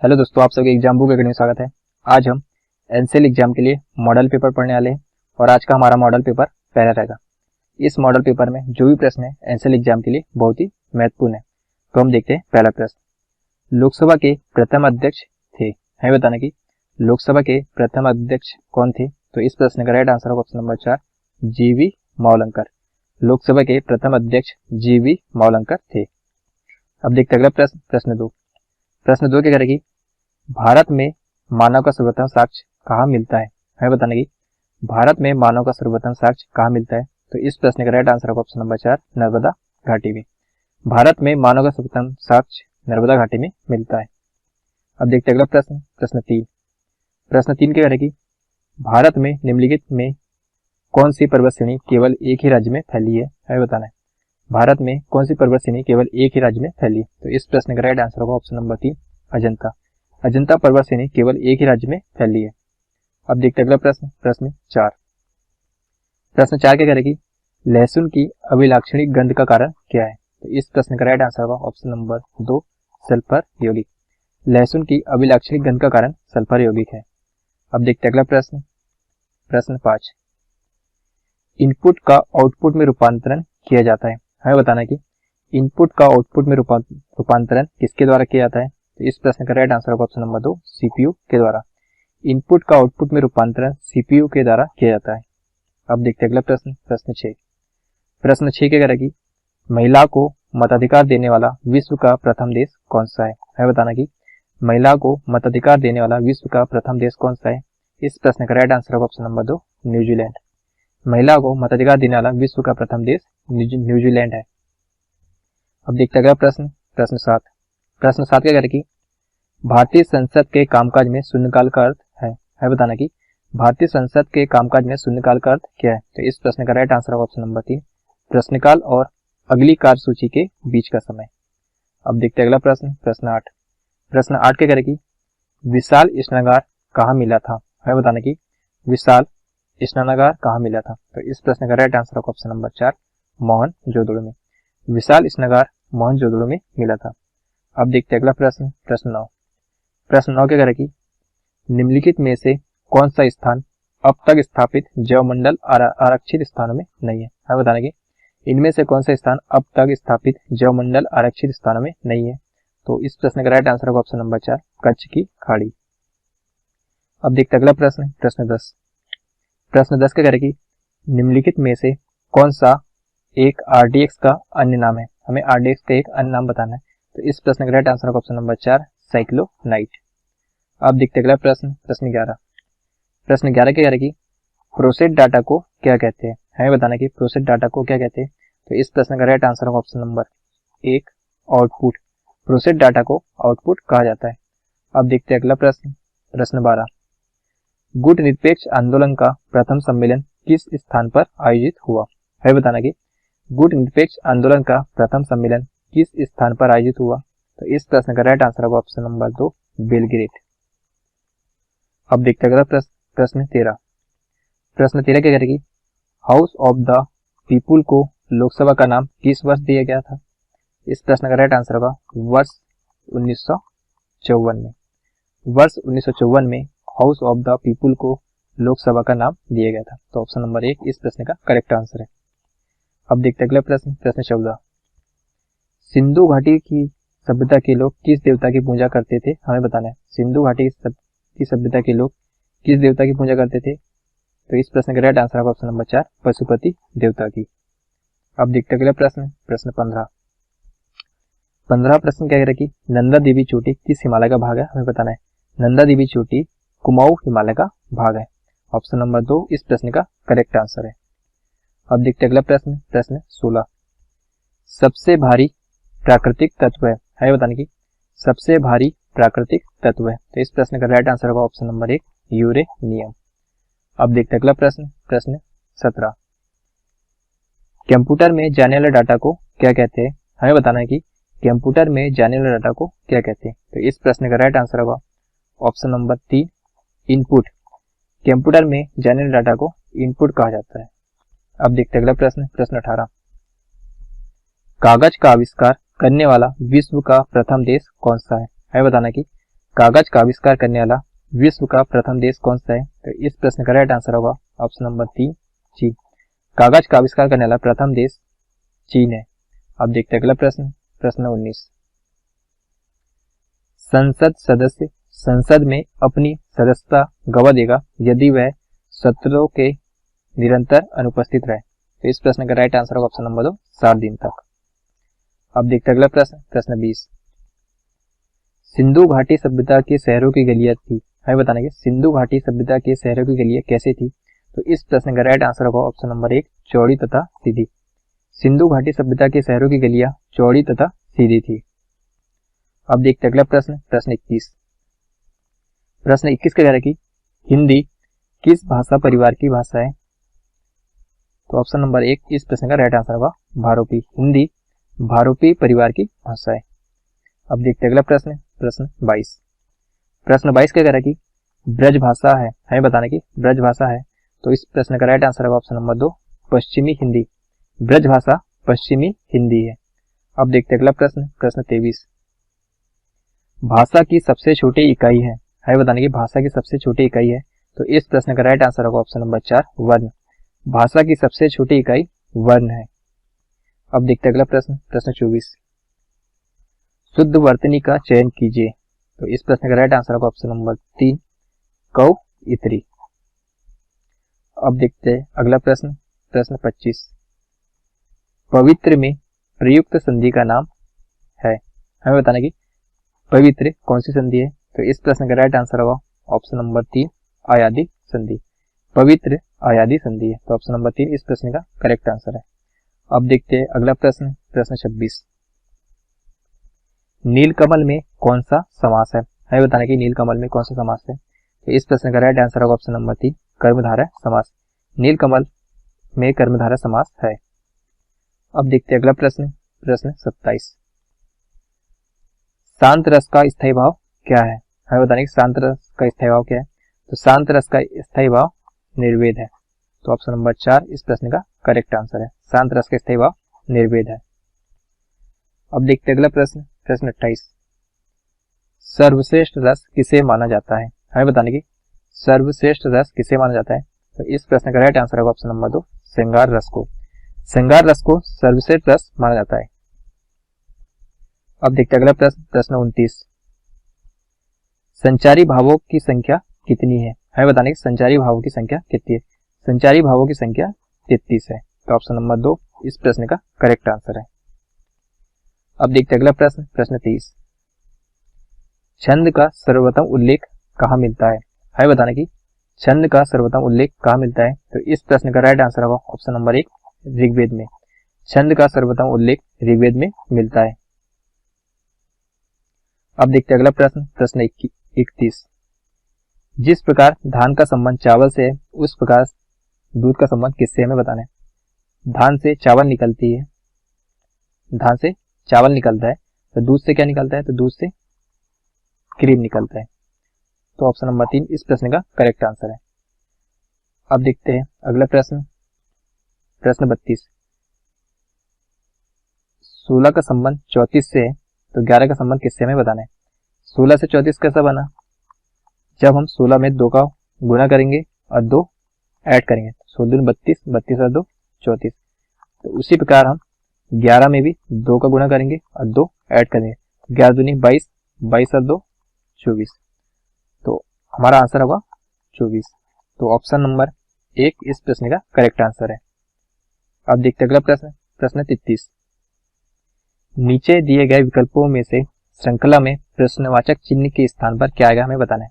Hello दोस्तों, आप सबके एग्जाम बुक अकेडमी में स्वागत है। आज हम एनसीएल एग्जाम के लिए मॉडल पेपर पढ़ने वाले हैं और आज का हमारा मॉडल पेपर पहला रहेगा। इस मॉडल पेपर में जो भी प्रश्न है एनसीएल एग्जाम के लिए बहुत ही महत्वपूर्ण है। तो हम देखते हैं पहला प्रश्न। लोकसभा के प्रथम अध्यक्ष थे, हमें बताना कि लोकसभा के प्रथम अध्यक्ष कौन थे। तो इस प्रश्न का राइट आंसर होगा ऑप्शन नंबर 4, जीवी मावलंकर। लोकसभा के प्रथम अध्यक्ष जीवी मावलंकर थे। अब देखते अगला प्रश्न, प्रश्न 2 क्या करेगी, भारत में मानव का सर्वप्रथम साक्ष्य कहाँ मिलता है। हमें बताना कि भारत में मानव का सर्वप्रथम साक्ष्य कहाँ मिलता है। तो इस प्रश्न का राइट आंसर होगा ऑप्शन नंबर 4, नर्मदा घाटी में। भारत में मानव का सर्वप्रथम साक्ष्य नर्मदा घाटी में मिलता है। अब देखते हैं अगला प्रश्न, प्रश्न 3 क्या करेगी, भारत में निम्नलिखित में कौन सी पर्वत श्रेणी केवल एक ही राज्य में फैली है। हमें बताना है भारत में कौन सी पर्वत श्रेणी केवल एक ही राज्य में फैली है। तो इस प्रश्न का राइट आंसर होगा ऑप्शन नंबर 3, अजंता। अजंता पर्वत श्रेणी केवल एक ही राज्य में फैली है। अब देखते अगला प्रश्न 4 क्या करेगी, लहसुन की अभिलाक्षणिक गंध का कारण क्या है। तो इस प्रश्न का राइट आंसर होगा ऑप्शन नंबर 2, सल्फर यौगिक। लहसुन की अभिलाक्षणिक गंध का कारण सल्फर यौगिक है। अब देखते अगला प्रश्न 5, इनपुट का आउटपुट में रूपांतरण किया जाता है। हमें बताना है कि इनपुट का आउटपुट में रूपांतरण किसके द्वारा किया जाता है। तो इस प्रश्न का राइट आंसर होगा ऑप्शन नंबर 2, सीपीयू के द्वारा। इनपुट का आउटपुट में रूपांतरण सीपीयू के द्वारा किया जाता है। अब देखते हैं अगला प्रश्न 6 क्या करेगी, महिला को मताधिकार देने वाला विश्व का प्रथम देश कौन सा है। हमें बताना कि महिला को मताधिकार देने वाला विश्व का प्रथम देश कौन सा है। इस प्रश्न का राइट आंसर होगा ऑप्शन नंबर 2, न्यूजीलैंड। महिला को मताधिकार देने वाला विश्व का प्रथम देश न्यूजीलैंड है। अब देखते हैं अगला प्रश्न 7 क्या करेगी, भारतीय संसद के कामकाज में शून्यकाल का अर्थ है बताना कि भारतीय संसद के कामकाज में शून्यकाल का अर्थ क्या है। तो इस प्रश्न का राइट आंसर होगा ऑप्शन नंबर 3, प्रश्नकाल और अगली कार्यसूची के बीच का समय। अब देखते हैं अगला प्रश्न 8 क्या करेगी, विशाल स्नानागार कहाँ मिला था। हमें बताना कि विशाल स्नानागार कहाँ मिला था। तो इस प्रश्न का राइट आंसर होगा ऑप्शन नंबर 4, मोहनजोदड़ो में। विशाल स्नानागार मोहनजोदड़ो में मिला था। अब देखते हैं अगला प्रश्न 9 क्या करेगी, निम्नलिखित में से कौन सा स्थान अब तक स्थापित जैवमंडल आरक्षित स्थानों में नहीं है। हमें बताना कि इनमें से कौन सा स्थान अब तक स्थापित जैवमंडल आरक्षित स्थानों में नहीं है। तो इस प्रश्न का राइट आंसर होगा ऑप्शन नंबर 4, कच्छ की खाड़ी। अब देखते हैं अगला प्रश्न 10 क्या करेगी, निम्नलिखित में से कौन सा एक आरडीएक्स का अन्य नाम है। हमें आरडीएक्स का एक अन्य नाम बताना है। तो इस प्रश्न का राइट आंसर होगा ऑप्शन नंबर 4, साइक्लोनाइट। अब देखते हैं अगला प्रश्न 11 क्या करेगी, प्रोसेस डाटा को क्या कहते हैं। हमें बताना कि प्रोसेस डाटा को क्या कहते हैं। तो इस प्रश्न का राइट आंसर होगा option number 1, output. Process data को आउटपुट कहा जाता है। अब देखते हैं अगला प्रश्न 12, गुट निरपेक्ष आंदोलन का प्रथम सम्मेलन किस स्थान पर आयोजित हुआ। हमें बताना कि गुट निरपेक्ष आंदोलन का प्रथम सम्मेलन किस स्थान पर आयोजित हुआ। तो इस प्रश्न का राइट आंसर होगा ऑप्शन नंबर 2, बेलग्रेड। अब देखते हैं अगला प्रश्न 13 क्या करेगी, हाउस ऑफ द पीपुल को लोकसभा का नाम किस वर्ष दिया गया था। इस प्रश्न का राइट आंसर होगा वर्ष 1954 में। वर्ष 1954 में हाउस ऑफ द पीपुल को लोकसभा का नाम दिया गया था। तो ऑप्शन नंबर 1 इस प्रश्न का करेक्ट आंसर है। अब देखते हैं अगला प्रश्न 14, सिंधु घाटी की सभ्यता के लोग किस देवता की पूजा करते थे। हमें बताना है सिंधु घाटी की सभ्यता के लोग किस देवता की पूजा करते थे। तो इस प्रश्न का राइट आंसर होगा ऑप्शन नंबर 4, पशुपति देवता की। अब देखते अगला प्रश्न 15 प्रश्न क्या करेगी, नंदा देवी चोटी किस हिमालय का भाग है। हमें बताना है नंदा देवी चोटी कुमाऊं हिमालय का भाग है। ऑप्शन नंबर 2 इस प्रश्न का करेक्ट आंसर है। अब देखते अगला प्रश्न 16, सबसे भारी प्राकृतिक तत्व है। हमें बताने की सबसे भारी प्राकृतिक तत्व है। तो इस प्रश्न का राइट आंसर होगा ऑप्शन नंबर 1, यूरेनियम। अब देखते अगला प्रश्न 17, कंप्यूटर में जाने वाले डाटा को क्या कहते हैं। हमें बताना है कि कंप्यूटर में जाने वाले डाटा को क्या कहते हैं। तो इस प्रश्न का राइट आंसर होगा ऑप्शन नंबर 3, इनपुट। कंप्यूटर में जाने वाले डाटा को इनपुट कहा जाता है। अब देखते अगला प्रश्न 18, कागज का आविष्कार करने वाला विश्व का प्रथम देश कौन सा है। हमें बताना कि कागज का आविष्कार करने वाला विश्व का प्रथम देश कौन सा है? तो इस प्रश्न का राइट आंसर होगा ऑप्शन नंबर 3 चीन। कागज का आविष्कार करने वाला प्रथम देश चीन है। अब देखते हैं अगला प्रश्न, प्रश्न 19। संसद सदस्य संसद में अपनी सदस्यता गवा देगा यदि वह सत्रों के निरंतर अनुपस्थित रहे। तो इस प्रश्न का राइट आंसर होगा ऑप्शन नंबर 2 7 दिन तक। अब देखते हैं अगला प्रश्न, प्रश्न 20। सिंधु घाटी सभ्यता के शहरों की गलियां थी, हमें बताना कि सिंधु घाटी सभ्यता के शहरों की गलियां कैसे थी? तो इस प्रश्न का राइट आंसर होगा ऑप्शन नंबर 1 चौड़ी तथा सीधी। सिंधु घाटी सभ्यता के शहरों की गलियां चौड़ी तथा सीधी थी। अब देखते हैं अगला प्रश्न, प्रश्न 21। प्रश्न 21 कह रहा है कि हिंदी किस भाषा परिवार की भाषा है? तो ऑप्शन नंबर 1 इस प्रश्न का राइट आंसर होगा भारोपी। हिंदी भारोपी परिवार की भाषा है। अब देखते हैं अगला प्रश्न, प्रश्न 22। प्रश्न 22 क्या कह रहा है कि ब्रज भाषा है, हमें बताना कि ब्रज भाषा है। तो इस प्रश्न का राइट आंसर होगा ऑप्शन नंबर 2 पश्चिमी हिंदी। ब्रज भाषा पश्चिमी हिंदी है। अब देखते हैं अगला प्रश्न, प्रश्न 23। भाषा की सबसे छोटी इकाई है, हमें बताना कि भाषा की सबसे छोटी इकाई है। तो इस प्रश्न का राइट आंसर होगा ऑप्शन नंबर 4 वर्ण। भाषा की सबसे छोटी इकाई वर्ण है। अब देखते हैं अगला प्रश्न, प्रश्न 24। शुद्ध वर्तनी का चयन कीजिए। तो इस प्रश्न का राइट आंसर होगा ऑप्शन नंबर 3 कौ इतरी। अब देखते हैं अगला प्रश्न, प्रश्न 25। पवित्र में प्रयुक्त संधि का नाम है, हमें बताना कि पवित्र कौन सी संधि है? तो इस प्रश्न का राइट आंसर होगा ऑप्शन नंबर 3 आयादी संधि। पवित्र आयादी संधि है। तो ऑप्शन नंबर 3 इस प्रश्न का करेक्ट आंसर है। अब देखते हैं अगला प्रश्न, प्रश्न 26। नीलकमल में कौन सा समास है? हमें बताना कि नीलकमल में कौन सा समास है? तो इस प्रश्न का राइट आंसर होगा ऑप्शन नंबर 3 कर्मधारय समास। नीलकमल में कर्मधारय समास है। अब देखते हैं अगला प्रश्न, प्रश्न 27। शांत रस का स्थायी भाव क्या है? हमें बताना कि शांत रस का स्थायी भाव क्या है? तो शांत रस का स्थायी भाव निर्वेद है। तो ऑप्शन नंबर 4 इस प्रश्न का करेक्ट आंसर है। शांत रस का स्थायी भाव निर्वेद है। अब देखते हैं अगला प्रश्न, प्रश्न 28। सर्वश्रेष्ठ रस किसे माना जाता है? हमें बताने की सर्वश्रेष्ठ रस किसे माना जाता है? तो इस प्रश्न का राइट आंसर होगा ऑप्शन नंबर 2 श्रृंगार रस को। श्रृंगार रस को सर्वश्रेष्ठ रस माना जाता है। अब देखते हैं अगला प्रश्न, प्रश्न 29। संचारी भावों की संख्या कितनी है? हमें बताने की संचारी भावों की संख्या कितनी है? संचारी भावों की संख्या 33 है। तो ऑप्शन नंबर 2 इस प्रश्न का करेक्ट आंसर है। अब देखते हैं अगला प्रश्न, प्रश्न 30। छंद का सर्वोत्तम उल्लेख कहाँ मिलता है? हमें बताना कि छंद का सर्वोत्तम उल्लेख कहाँ मिलता है? तो इस प्रश्न का राइट आंसर होगा ऑप्शन नंबर 1 ऋग्वेद में। छंद का सर्वोत्तम उल्लेख ऋग्वेद में मिलता है। अब देखते हैं अगला प्रश्न, प्रश्न 31। जिस प्रकार धान का संबंध चावल से है उस प्रकार दूध का संबंध किससे? हमें बताना है। धान से चावल निकलती है, धान से चावल निकलता है, तो दूध से क्या निकलता है? तो दूध से क्रीम निकलता है। तो ऑप्शन नंबर 3 इस प्रश्न का करेक्ट आंसर है। अब देखते हैं अगला प्रश्न, प्रश्न 32। 16 का संबंध 34 से है तो 11 का संबंध किससे? हमें बताना है। 16 से 34 कैसा बना? जब हम 16 में 2 का गुना करेंगे और 2 ऐड करेंगे, 16 दूनी 32, 32 और 2 34। तो उसी प्रकार हम 11 में भी 2 का गुना करेंगे और 2 ऐड करेंगे, 11 दूनी 22, 22 और 2 24। तो हमारा आंसर होगा 24। तो ऑप्शन नंबर 1 इस प्रश्न का करेक्ट आंसर है। अब देखते हैं अगला प्रश्न, प्रश्न 33। नीचे दिए गए विकल्पों में से श्रृंखला में प्रश्नवाचक चिन्ह के स्थान पर क्या आएगा? हमें बताना है।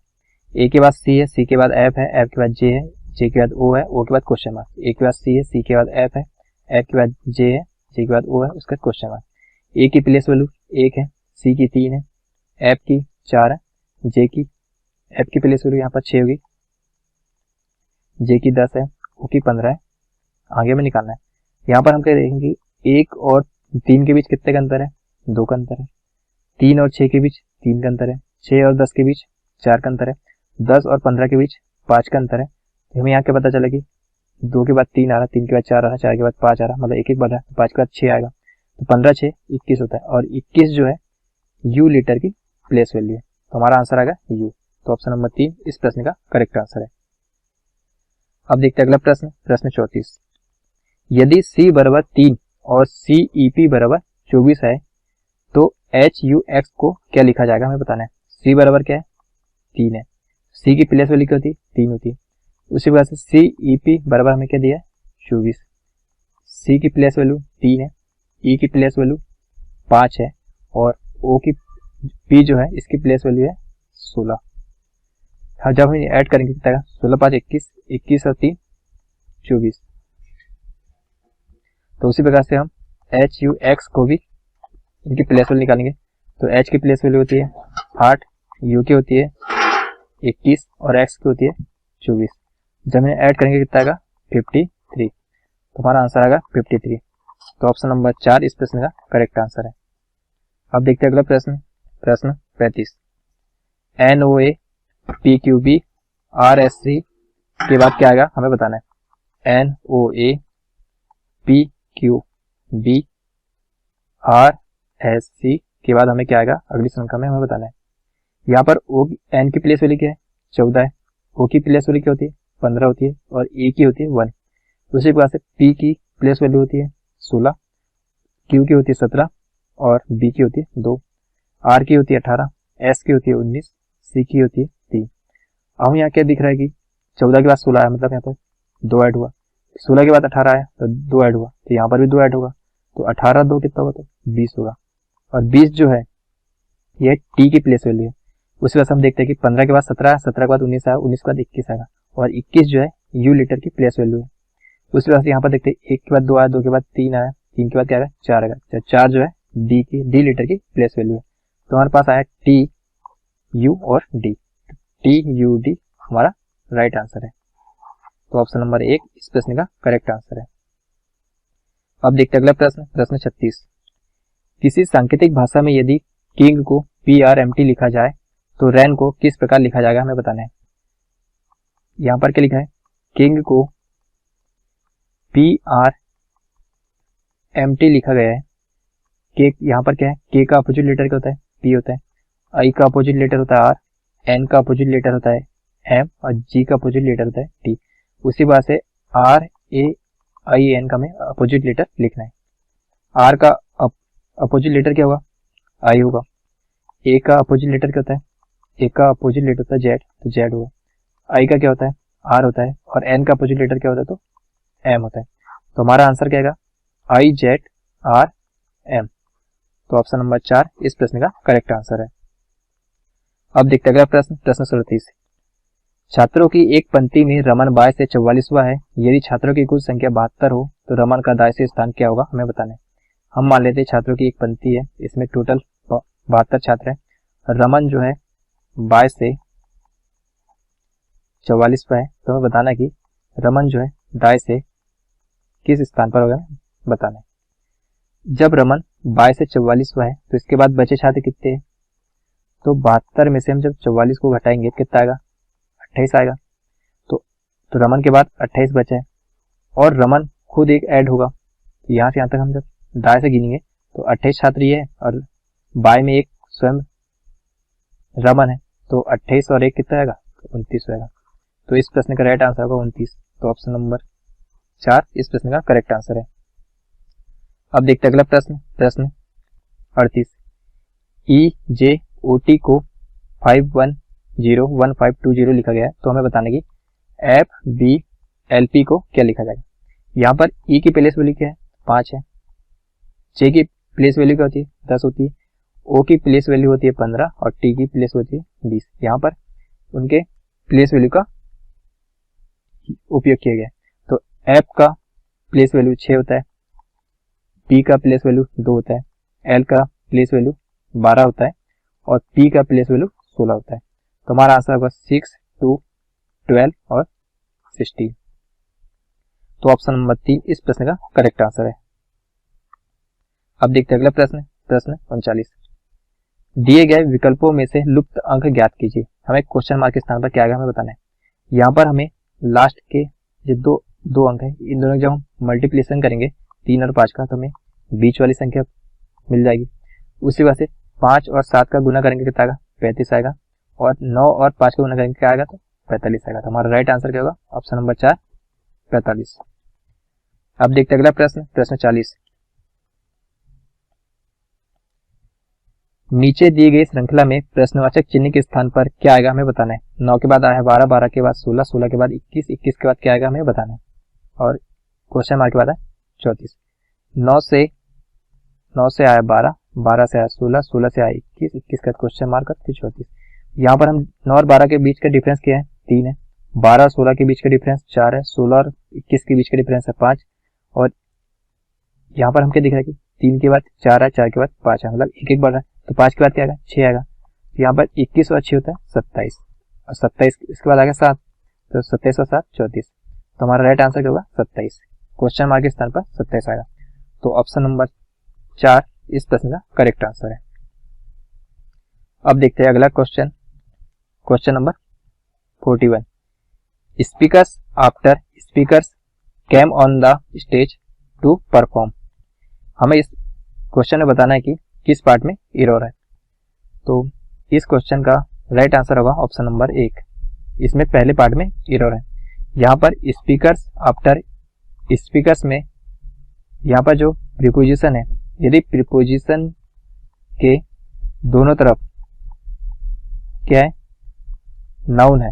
ए के बाद सी है, सी के बाद एफ है, एफ के बाद जे है, जे के बाद ओ है, ओ के बाद क्वेश्चन मार्क। ए के बाद सी है, सी के बाद एफ है, एफ के बाद जे है, जे के बाद ओ है, उसका क्वेश्चन मार्क। ए की प्लेस वैल्यू 1 है, सी की 3 है, एफ की 4 है, जे की एफ की प्लेस वैल्यू यहाँ पर 6 होगी, जे की 10 है, ओ की 15 है। आगे में निकालना है। यहाँ पर हम क्या देखेंगे 1 और 3 के बीच कितने का अंतर है? 2 का अंतर है। 3 और 6 के बीच 3 का अंतर है। 6 और 10 के बीच 4 का अंतर है। 10 और 15 के बीच 5 का अंतर है। तो हमें यहाँ क्या पता चला कि 2 के बाद 3 आ रहा, 3 के बाद 4 आ रहा, 4 के बाद 5 आ रहा, मतलब 1 बढ़ रहा है, 5 के बाद 6 आएगा। तो 15 6 21 होता है और 21 जो है यू लीटर की प्लेस वैल्यू है। तो हमारा आंसर आएगा यू। तो ऑप्शन नंबर 3 इस प्रश्न का करेक्ट आंसर है। अब देखते हैं अगला प्रश्न, प्रश्न 34। यदि c बराबर 3 और CEP बराबर 24 है तो HUX को क्या लिखा जाएगा, हमें बताना है। c बराबर क्या है, 3 है, c की प्लेस वैल्यू क्या होती है, 3 होती है। उसी वजह से CEP बराबर हमें क्या दिया है, 24। c की प्लेस वैल्यू 3 है, e की प्लेस वैल्यू 5 है और o की p जो है इसकी प्लेस वैल्यू है 16। हाँ, जब हम ऐड करेंगे कितना आएगा, 16 5 21, 21 और 3 24। तो उसी प्रकार से हम HUX को भी इनकी प्लेस वैल्यू निकालेंगे। तो H की प्लेस वैल्यू होती है 8, U की होती है 21 और X की होती है 24। जब हम ऐड करेंगे कितना आएगा, 53। तो हमारा आंसर आएगा 53। तो ऑप्शन नंबर 4 इस प्रश्न का करेक्ट आंसर है। अब देखते हैं अगला प्रश्न, प्रश्न 35। NOA PQB RSC के बाद क्या आएगा, हमें बताना है। NOA PQB RSC के बाद हमें क्या आएगा, अगली श्रृंखला में हमें बताना है। यहाँ पर N की प्लेस वैल्यू क्या है, 14 है, O की प्लेस वैल्यू क्या होती है, 15 होती है और E की होती है 1। उसी प्रकार से P की प्लेस वैल्यू होती है 16, Q की होती है 17 और B की होती है 2, R की होती है 18, S की होती है 19, C की होती है 3। अब यहाँ क्या दिख रहा है कि 14 के बाद 16 आया, मतलब यहाँ पर 2 ऐड हुआ, 16 के बाद 18 आया तो 2 ऐड हुआ, तो यहाँ पर भी 2 ऐड होगा। तो 18 2 कितना होगा, तो 20 होगा। और 20 जो है ये T की प्लेस वैल्यू है। उसी वजह से हम देखते हैं कि 15 के बाद 17 आया, 17 के बाद 19 आया, 19 के बाद 21 आएगा और 21 जो है U लीटर की प्लेस वैल्यू है। उसी वजह से यहाँ पर देखते हैं 1 के बाद 2 आया, 2 के बाद 3 आया, 3 के बाद क्या आएगा, 4 आएगा। 4 जो है D लीटर की प्लेस वैल्यू है। तो हमारे पास आया T, U और D। TUD हमारा राइट आंसर है। तो ऑप्शन नंबर 1 इस प्रश्न का करेक्ट आंसर है। अब देखते हैं अगला प्रश्न, प्रश्न 36। किसी सांकेतिक भाषा में यदि किंग को PRMT लिखा जाए तो रैन को किस प्रकार लिखा जाएगा, हमें बताना है। यहाँ पर क्या लिखा है, किंग को PRMT लिखा गया है। के यहाँ पर क्या है, के का अपोजिट लेटर क्या होता है, P होता है, I का अपोजिट लेटर होता है R, N का अपोजिट लेटर होता है M और G का अपोजिट लेटर होता है T। उसी बात से RAIN का हमें अपोजिट लेटर लिखना है। R का अपोजिट लेटर क्या होगा, I होगा। A का अपोजिट लेटर क्या होता है, A का अपोजिट लेटर होता है Z, तो Z होगा। I का क्या होता है, R होता है और N का अपोजिट लेटर क्या होता है, तो M होता है। तो हमारा आंसर क्या आएगा, IZRM। तो ऑप्शन नंबर 4 इस प्रश्न का करेक्ट आंसर है। अब देखते हैं अगला प्रश्न, प्रश्न 37। छात्रों की एक पंक्ति में रमन बाय से 44वां है। यदि छात्रों की कुल संख्या 72 हो तो रमन का दाय से स्थान क्या होगा, हमें बताना है। हम मान लेते हैं छात्रों की एक पंक्ति है, इसमें टोटल 72 छात्र हैं। रमन जो है बाय से 44वां है, तो हमें बताना है कि रमन जो है दाय से किस स्थान पर होगा, बताना है। जब रमन बाय से 44वां है तो इसके बाद बचे छात्र कितने हैं, तो 72 में से हम जब 44 को घटाएंगे कितना आएगा, 28 आएगा। तो रमन के बाद 28 बचा है और रमन खुद एक ऐड होगा। तो यहाँ से यहाँ तक हम जब दाएं से गिनेंगे तो 28 छात्र ये है और बाएं में एक स्वयं रमन है, तो 28 और 1 कितना आएगा, 29 आएगा। तो इस प्रश्न का राइट आंसर होगा 29। तो ऑप्शन नंबर 4 इस प्रश्न का करेक्ट आंसर है। अब देखते हैं अगला प्रश्न, प्रश्न 38। EJOT को 5101 लिखा गया है, तो हमें बताना कि FBLP को क्या लिखा जाएगा। यहाँ पर E की प्लेस वैल्यू क्या है, 5 है, J की प्लेस वैल्यू क्या होती है, 10 होती है, O की प्लेस वैल्यू होती है 15 और T की प्लेस होती है 20। यहाँ पर उनके प्लेस वैल्यू का उपयोग किया गया है। तो F का प्लेस वैल्यू 6 होता है, P का प्लेस वैल्यू 2 होता है, L का प्लेस वैल्यू 12 होता है और P का प्लेस वैल्यू 16 होता है। तो हमारा आंसर होगा 6, 2, 12 और 16। तो ऑप्शन नंबर 3 इस प्रश्न का करेक्ट आंसर है। अब देखते हैं अगला प्रश्न, प्रश्न 39। दिए गए विकल्पों में से लुप्त अंक ज्ञात कीजिए। हमें क्वेश्चन मार्क के स्थान पर क्या आएगा, हमें बताना है। यहाँ पर हमें लास्ट के जो दो अंक है, इन दोनों जब हम मल्टीप्लिकेशन करेंगे 3 और 5 का, तो हमें बीच वाली संख्या मिल जाएगी। उसी वजह से 5 और 7 का गुना करेंगे कितना आएगा, 35 आएगा और 9 और 5 को गुना करेंगे क्या आएगा, तो 45 आएगा। तो हमारा राइट आंसर क्या होगा, ऑप्शन नंबर 4 45। अब देखते हैं अगला प्रश्न, प्रश्न 40। नीचे दी गई श्रृंखला में प्रश्नवाचक चिन्ह के स्थान पर क्या आएगा हमें बताना है। 9 के बाद आया है 12, 12 के बाद 16, 16 के बाद 21, 21 के बाद क्या आएगा हमें बताना है, और क्वेश्चन मार्क के बाद है 34। 9 से आया 12, 12 से आया 16, 16 से आया 21, 21 का क्वेश्चन मार्क और फिर 34। यहाँ पर हम 9 और 12 के बीच का डिफरेंस क्या है, 3 है। 12 और 16 के बीच का डिफरेंस 4 है। 16 और 21 के बीच का डिफरेंस है 5। और यहाँ पर हम क्या दिख रहा है कि 3 के बाद 4 है, 4 के बाद 5 है, मतलब एक एक बढ़ रहा है। तो 5 के बाद क्या आएगा, 6 आएगा। तो यहाँ पर 21 और 6 होता है 27, और 27 इसके बाद आ गया 7, तो 27 और 7 34। तो हमारा राइट आंसर क्या होगा, 27। क्वेश्चन मार्क के स्थान पर 27 आएगा। तो ऑप्शन नंबर 4 इस प्रश्न का करेक्ट आंसर है। अब देखते हैं अगला question, question number 41। Speakers after speakers came on the stage to perform. हमें इस क्वेश्चन में बताना है कि किस पार्ट में एरर है। तो इस क्वेश्चन का राइट आंसर होगा ऑप्शन नंबर 1, इसमें पहले पार्ट में एरर है। यहाँ पर स्पीकर्स आफ्टर स्पीकर्स में यहाँ पर जो प्रीपोजिशन है, यदि प्रीपोजिशन के दोनों तरफ क्या है, नाउन है,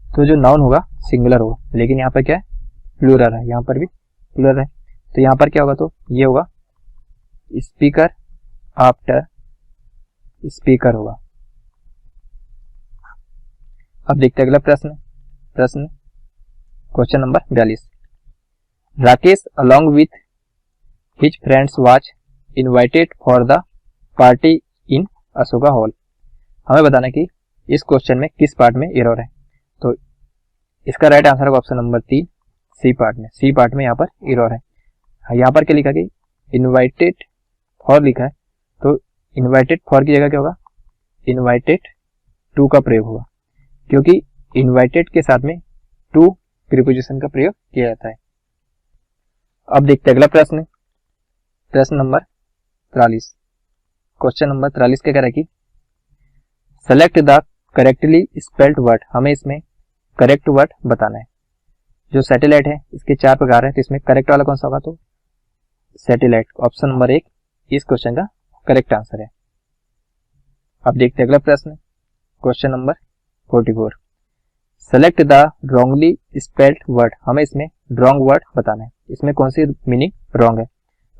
तो जो नाउन होगा सिंगुलर होगा। लेकिन यहाँ पर क्या है, प्लूरल है, यहाँ पर भी प्लूरल है। तो यहाँ पर क्या होगा, तो ये होगा स्पीकर आफ्टर स्पीकर होगा। अब देखते हैं अगला प्रश्न, question number 42। Rakesh along with his friends was invited for the party in Ashoka hall. हमें बताना है कि इस क्वेश्चन में किस पार्ट में एरर है। तो इसका राइट आंसर होगा ऑप्शन नंबर 3, सी पार्ट में। सी पार्ट में यहाँ पर एरर है। यहाँ पर क्या लिखा कि इनवाइटेड फॉर लिखा है, तो इनवाइटेड फॉर की जगह क्या होगा, इनवाइटेड टू का प्रयोग होगा, क्योंकि इनवाइटेड के साथ में टू प्रीपोजिशन का प्रयोग किया जाता है। अब देखते हैं अगला प्रश्न, प्रश्न नंबर 43। क्वेश्चन नंबर 43 क्या कह रहा है कि select the correctly spelled word. हमें इसमें करेक्ट वर्ड बताना है। जो सैटेलाइट है इसके 4 प्रकार है, तो इसमें करेक्ट वाला कौन सा होगा, तो सैटेलाइट, ऑप्शन नंबर 1 इस क्वेश्चन का करेक्ट आंसर है। अब देखते हैं अगला प्रश्न, question number 44। Select the wrongly spelled word. हमें इसमें रॉन्ग वर्ड बताना है, इसमें कौन सी मीनिंग रॉन्ग है।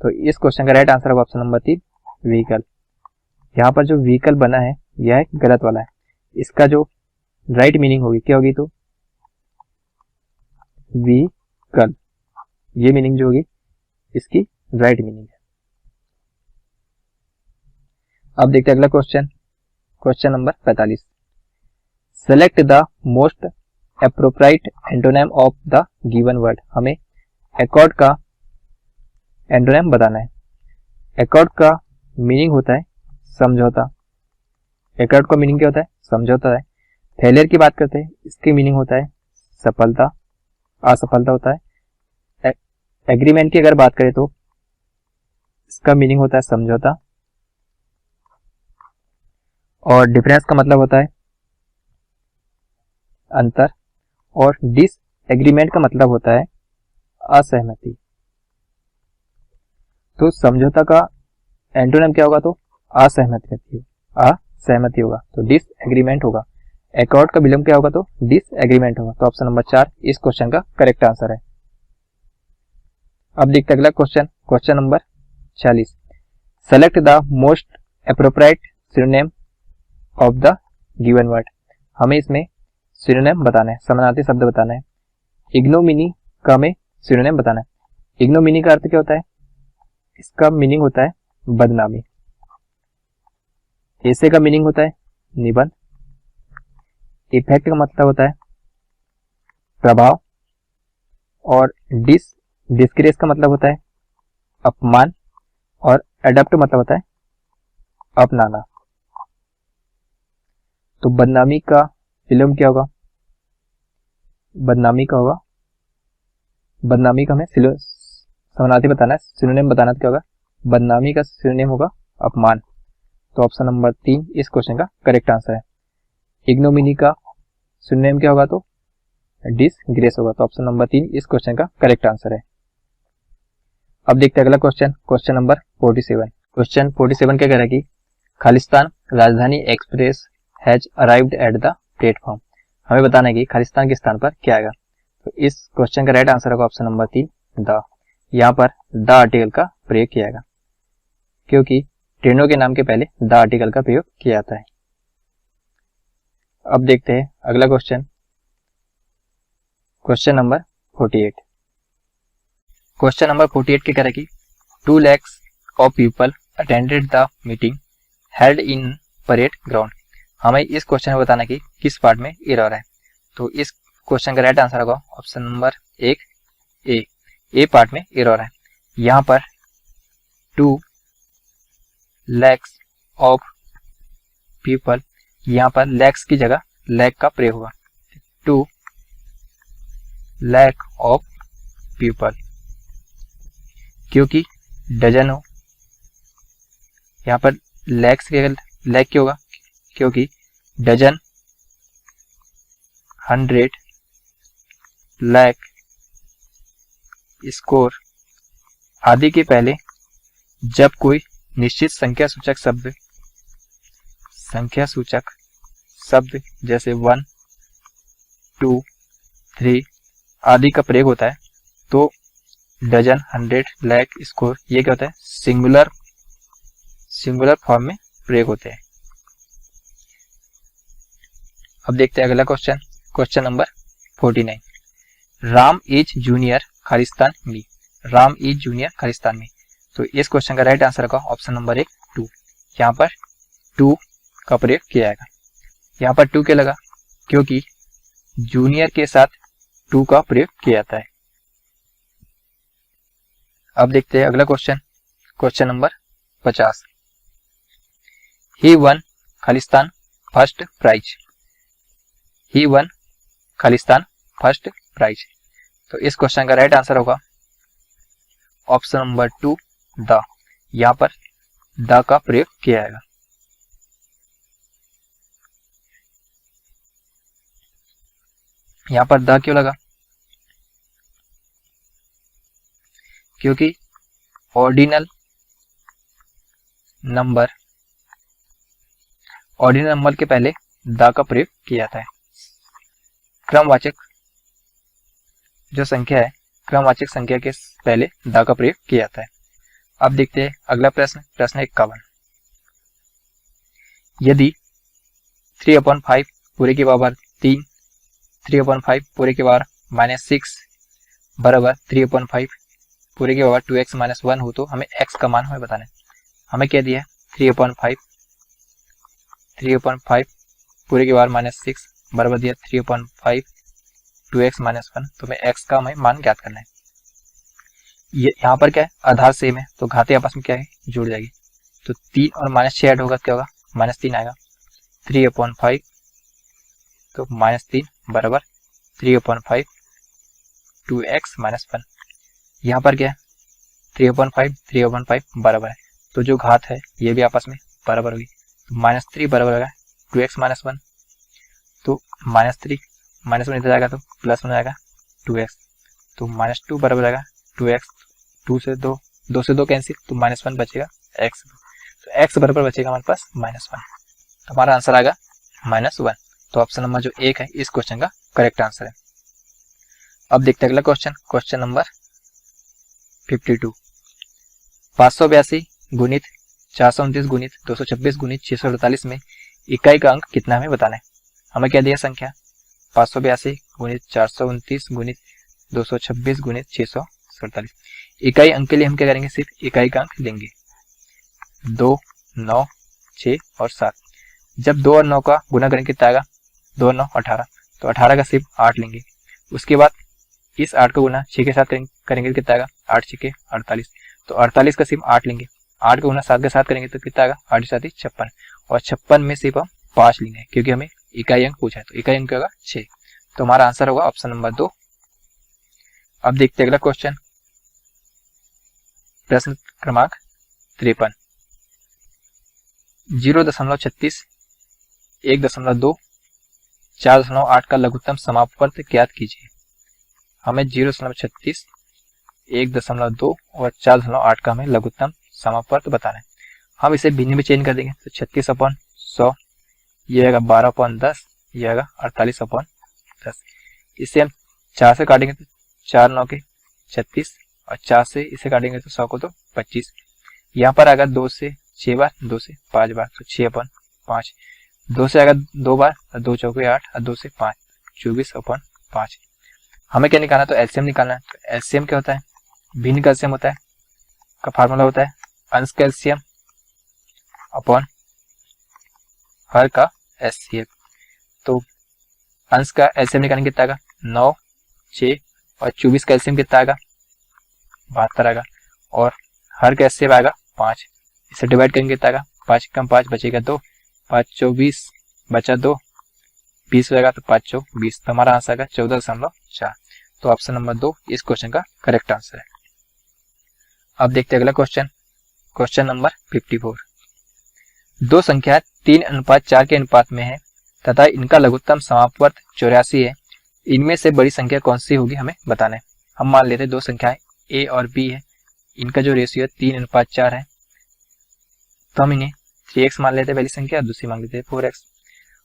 तो इस क्वेश्चन का राइट आंसर होगा ऑप्शन नंबर 3 व्हीकल। यहाँ पर जो व्हीकल बना है यह गलत वाला है। इसका जो राइट मीनिंग होगी क्या होगी, तो व्हीकल, ये मीनिंग जो होगी इसकी राइट मीनिंग है। अब देखते हैं अगला question, question number 45। Select the most appropriate antonym of the given word. हमें एकॉर्ड का एंटोनिम बताना है। एकॉर्ड का मीनिंग होता है समझौता। एकॉर्ड का मीनिंग क्या होता है, समझौता है। फेलियर की बात करते हैं, इसकी मीनिंग होता है सफलता, असफलता होता है। एग्रीमेंट की अगर बात करें तो इसका मीनिंग होता है समझौता, और डिफरेंस का मतलब होता है अंतर, और डिस एग्रीमेंट का मतलब होता है असहमति। तो समझौता का एंटोनिम क्या होगा, तो असहमति होगा, तो डिस एग्रीमेंट होगा। एकॉर्ड का विलोम क्या होगा, तो डिस एग्रीमेंट होगा। तो ऑप्शन नंबर 4 इस क्वेश्चन का करेक्ट आंसर है। अब देखते अगला question, question number 40। Select the most appropriate synonym of the given word. हमें इसमें सिनोनिम बताना है, समानार्थी शब्द बताना है। इग्नोमिनी का हमें सिनोनिम बताना है। इग्नोमिनी का अर्थ क्या होता है, इसका मीनिंग होता है बदनामी। ऐसे का मीनिंग होता है निबंध। इफेक्ट का मतलब होता है प्रभाव, और डिस्ग्रेस का मतलब होता है अपमान, और एडप्ट मतलब होता है अपनाना। तो बदनामी का विलोम क्या होगा, बदनामी का होगा, बदनामी का हमें समानार्थी बताना है, सिनोनिम बताना है, क्या होगा, बदनामी का सिनोनिम होगा अपमान। तो ऑप्शन नंबर 3 इस क्वेश्चन का करेक्ट आंसर है। इग्नोमिनी का सुनने में क्या होगा, तो डिसग्रेस होगा। तो ऑप्शन नंबर 3 इस क्वेश्चन का करेक्ट आंसर है। अब देखते हैं अगला क्वेश्चन, क्वेश्चन नंबर 47। क्वेश्चन 47 क्या कह रहा है कि खालिस्तान राजधानी express has arrived at the platform. हमें बताना है कि खालिस्तान के स्थान पर क्या आएगा। तो इस क्वेश्चन का राइट आंसर होगा ऑप्शन नंबर 3 द। यहाँ पर द आर्टिकल का प्रयोग किया जाएगा क्योंकि ट्रेनों के नाम के पहले द आर्टिकल का प्रयोग किया जाता है। अब देखते हैं अगला question, question number 48। Question number 48 के कह रहा है कि 2 lakhs of people attended the meeting held in parade ground। हमें इस क्वेश्चन में बताना कि किस पार्ट में एरर है। तो इस क्वेश्चन का राइट आंसर होगा ऑप्शन नंबर 1 ए पार्ट में एरर है। यहाँ पर 2 lakhs of people, यहाँ पर lakhs की जगह lakh का प्रयोग होगा। 2 lakh of people, क्योंकि डजनों, यहाँ पर लैक्स के लैक क्यों होगा, क्योंकि डजन, 100, लाख, स्कोर आदि के पहले जब कोई निश्चित संख्या सूचक शब्द जैसे 1, 2, 3 आदि का प्रयोग होता है तो डजन, 100, लाख, स्कोर ये क्या होता है, सिंगुलर फॉर्म में प्रयोग होते हैं। अब देखते हैं अगला question, question number 49। Ram is junior Khalistan में। राम इज जूनियर खालिस्तान में। तो इस क्वेश्चन का राइट आंसर होगा ऑप्शन नंबर 1 2। यहाँ पर 2 का प्रयोग किया जाएगा। यहाँ पर 2 क्या लगा, क्योंकि जूनियर के साथ 2 का प्रयोग किया जाता है। अब देखते हैं अगला क्वेश्चन, क्वेश्चन नंबर 50। ही वन खालिस्तान फर्स्ट प्राइज। ही वन खालिस्तान फर्स्ट प्राइज। तो इस क्वेश्चन का राइट आंसर होगा ऑप्शन नंबर 2 द। यहाँ पर द का प्रयोग किया जाएगा। यहाँ पर द क्यों लगा, क्योंकि ऑर्डिनल नंबर के पहले द का प्रयोग किया जाता है। क्रमवाचक जो संख्या है, क्रमवाचक संख्या के पहले द का प्रयोग किया जाता है। अब देखते हैं अगला प्रश्न, प्रश्न 51। यदि 3/5 पूरे की पावर 3, 3/5 पूरे की पावर -6 बराबर 3/5 पूरे की पावर 2x - 1 हो तो हमें x का मान हमें बताना है। हमें क्या दिया है, 3/5 पूरे की पावर -6 बराबर दिया 3/5 2x - 1, तो हमें x का हमें मान ज्ञात करना है। ये यहाँ पर क्या है, आधार सेम है तो घातें आपस में क्या है, जुड़ जाएगी। तो 3 और -6 ऐड होगा क्या होगा, -3 आएगा। 3/5 तो -3 बराबर 3/5 2x - 1। यहाँ पर क्या है, 3/5 बराबर है तो जो घात है ये भी आपस में बराबर होगी। तो -3 बराबर होगा 2x - 1, तो -3 -1 इधर जाएगा तो +1 आएगा 2x, तो -2 बराबर आएगा 2x, 2 से 2 कैंसिल तो -1 बचेगा x, तो x बराबर बचेगा हमारे पास -1, तो हमारा आंसर आएगा -1। तो ऑप्शन नंबर जो 1 है इस क्वेश्चन का करेक्ट आंसर है। अब देखते हैं अगला क्वेश्चन, क्वेश्चन नंबर 52। 582 गुणित 429 गुणित 226 गुणित 648 में इकाई का अंक कितना हमें बताना है। हमें क्या दिया संख्या, 582 गुणित 429 गुणित 226 गुणित 648। इकाई अंक के लिए हम क्या करेंगे, सिर्फ इकाई का अंक लेंगे। 2, 9, 6 और 7। जब 2 और 9 का गुना करेंगे कितना आएगा, 2 और 9 18, तो 18 का सिर्फ 8 लेंगे। उसके बाद इस 8 का गुना 6 के साथ करेंगे कितना आएगा, 8 6 के 48, तो 48 का सिर्फ 8 लेंगे। 8 का गुना 7 के साथ करेंगे तो कितना आएगा, 8 7 56, और 56 में सिर्फ हम 5 लेंगे क्योंकि हमें इकाई अंक पूछा है, तो इकाई अंक होगा 6, तो हमारा आंसर होगा ऑप्शन नंबर 2। अब देखते हैं अगला क्वेश्चन, प्रश्न क्रमांक 53। 0.36, 1.2, 4.8 का लघुत्तम समापवर्त ज्ञात कीजिए। हमें 0.36, 1.2 और 4.8 का हमें लघुत्तम समापवर्त बताना है। हम इसे भिन्न में चेंज कर देंगे तो 36/100, ये आएगा 12/10, ये आएगा 48/10। इसे हम 4 से काटेंगे तो 4 9 के 36, और 4 से इसे काटेंगे तो 100 को तो 25। यहाँ पर आएगा 2 से 6 बार, 2 से 5 बार, तो 6/5। 2 से आएगा 2 बार, 2 चौके 8, और 2 से 5, 24/5। हमें क्या निकालना है? तो एलसीएम निकालना है। तो एलसीएम क्या होता है? भिन्न का एलसीएम होता है, का फार्मूला होता है अंश का एलसीएम अपॉन हर का एचसीएफ। तो अंश का एलसीएम निकालेंगे कितना आएगा? 9, 6 और 24 का एलसीएम कितना आएगा? 72 आएगा। और हर का एचसीएफ आएगा 5। इसे डिवाइड करेंगे कितना आएगा? 5 कम 5 बचेगा 2, 5 24 बचा 2, 20 रहेगा तो 5 चौक 20। तो हमारा आंसर आएगा 14.4। तो ऑप्शन नंबर 2 इस क्वेश्चन का करेक्ट आंसर है। अब देखते हैं अगला क्वेश्चन, क्वेश्चन नंबर 54। दो संख्याएं 3:4 के अनुपात में है तथा इनका लघुत्तम समापवर्त 84 है। इनमें से बड़ी संख्या कौन सी होगी हमें बताना है। हम मान लेते हैं दो संख्याएं a और b है, इनका जो रेशियो है 3:4 है, तो हम इन्हें 3x मान लेते हैं पहली संख्या, और दूसरी मान लेते हैं 4x।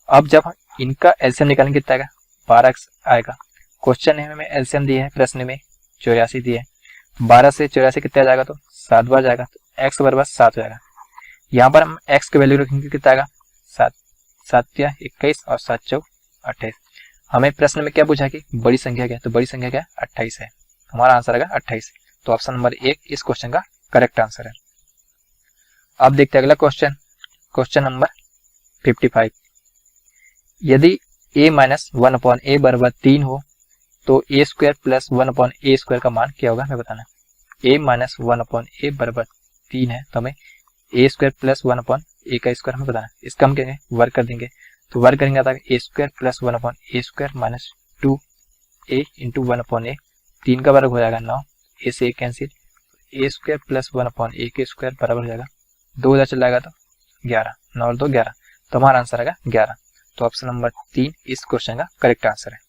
अब जब इनका एलसीएम निकालेंगे कितना आएगा? 12x आएगा। क्वेश्चन में हमें एलसीएम दिया है, प्रश्न में 84 दिया है। 12 से 84 कितना जाएगा? तो 7 बार जाएगा, तो x बराबर 7 हो जाएगा। यहाँ पर हम x की वैल्यू रखेंगे कितना आएगा? 7, 7 या 21 और 7 चौक 28। हमें प्रश्न में क्या पूछा कि बड़ी संख्या क्या है? तो बड़ी संख्या क्या है? 28 है। हमारा आंसर आएगा 28। तो ऑप्शन नंबर 1 इस क्वेश्चन का करेक्ट आंसर है। अब देखते हैं अगला क्वेश्चन, क्वेश्चन नंबर 55। यदि a माइनस 1/a बराबर 3 हो तो a² प्लस 1/a² का मान क्या होगा हमें बताना है। a माइनस 1/a बराबर 3 है, तो हमें a² प्लस 1/a का स्क्वायर हमें बताना है। इसका हम कहेंगे वर्क कर देंगे, तो वर्क करेंगे आता है a² plus 1/a² minus 2a into 1/a। 3 का वर्ग हो जाएगा 9, a से a cancel, a² plus 1/a के स्क्वायर बराबर हो जाएगा 2 उधर चला जाएगा तो 11, 9 और 2 11। तो हमारा आंसर आएगा 11। तो ऑप्शन नंबर 3 इस क्वेश्चन का करेक्ट आंसर है।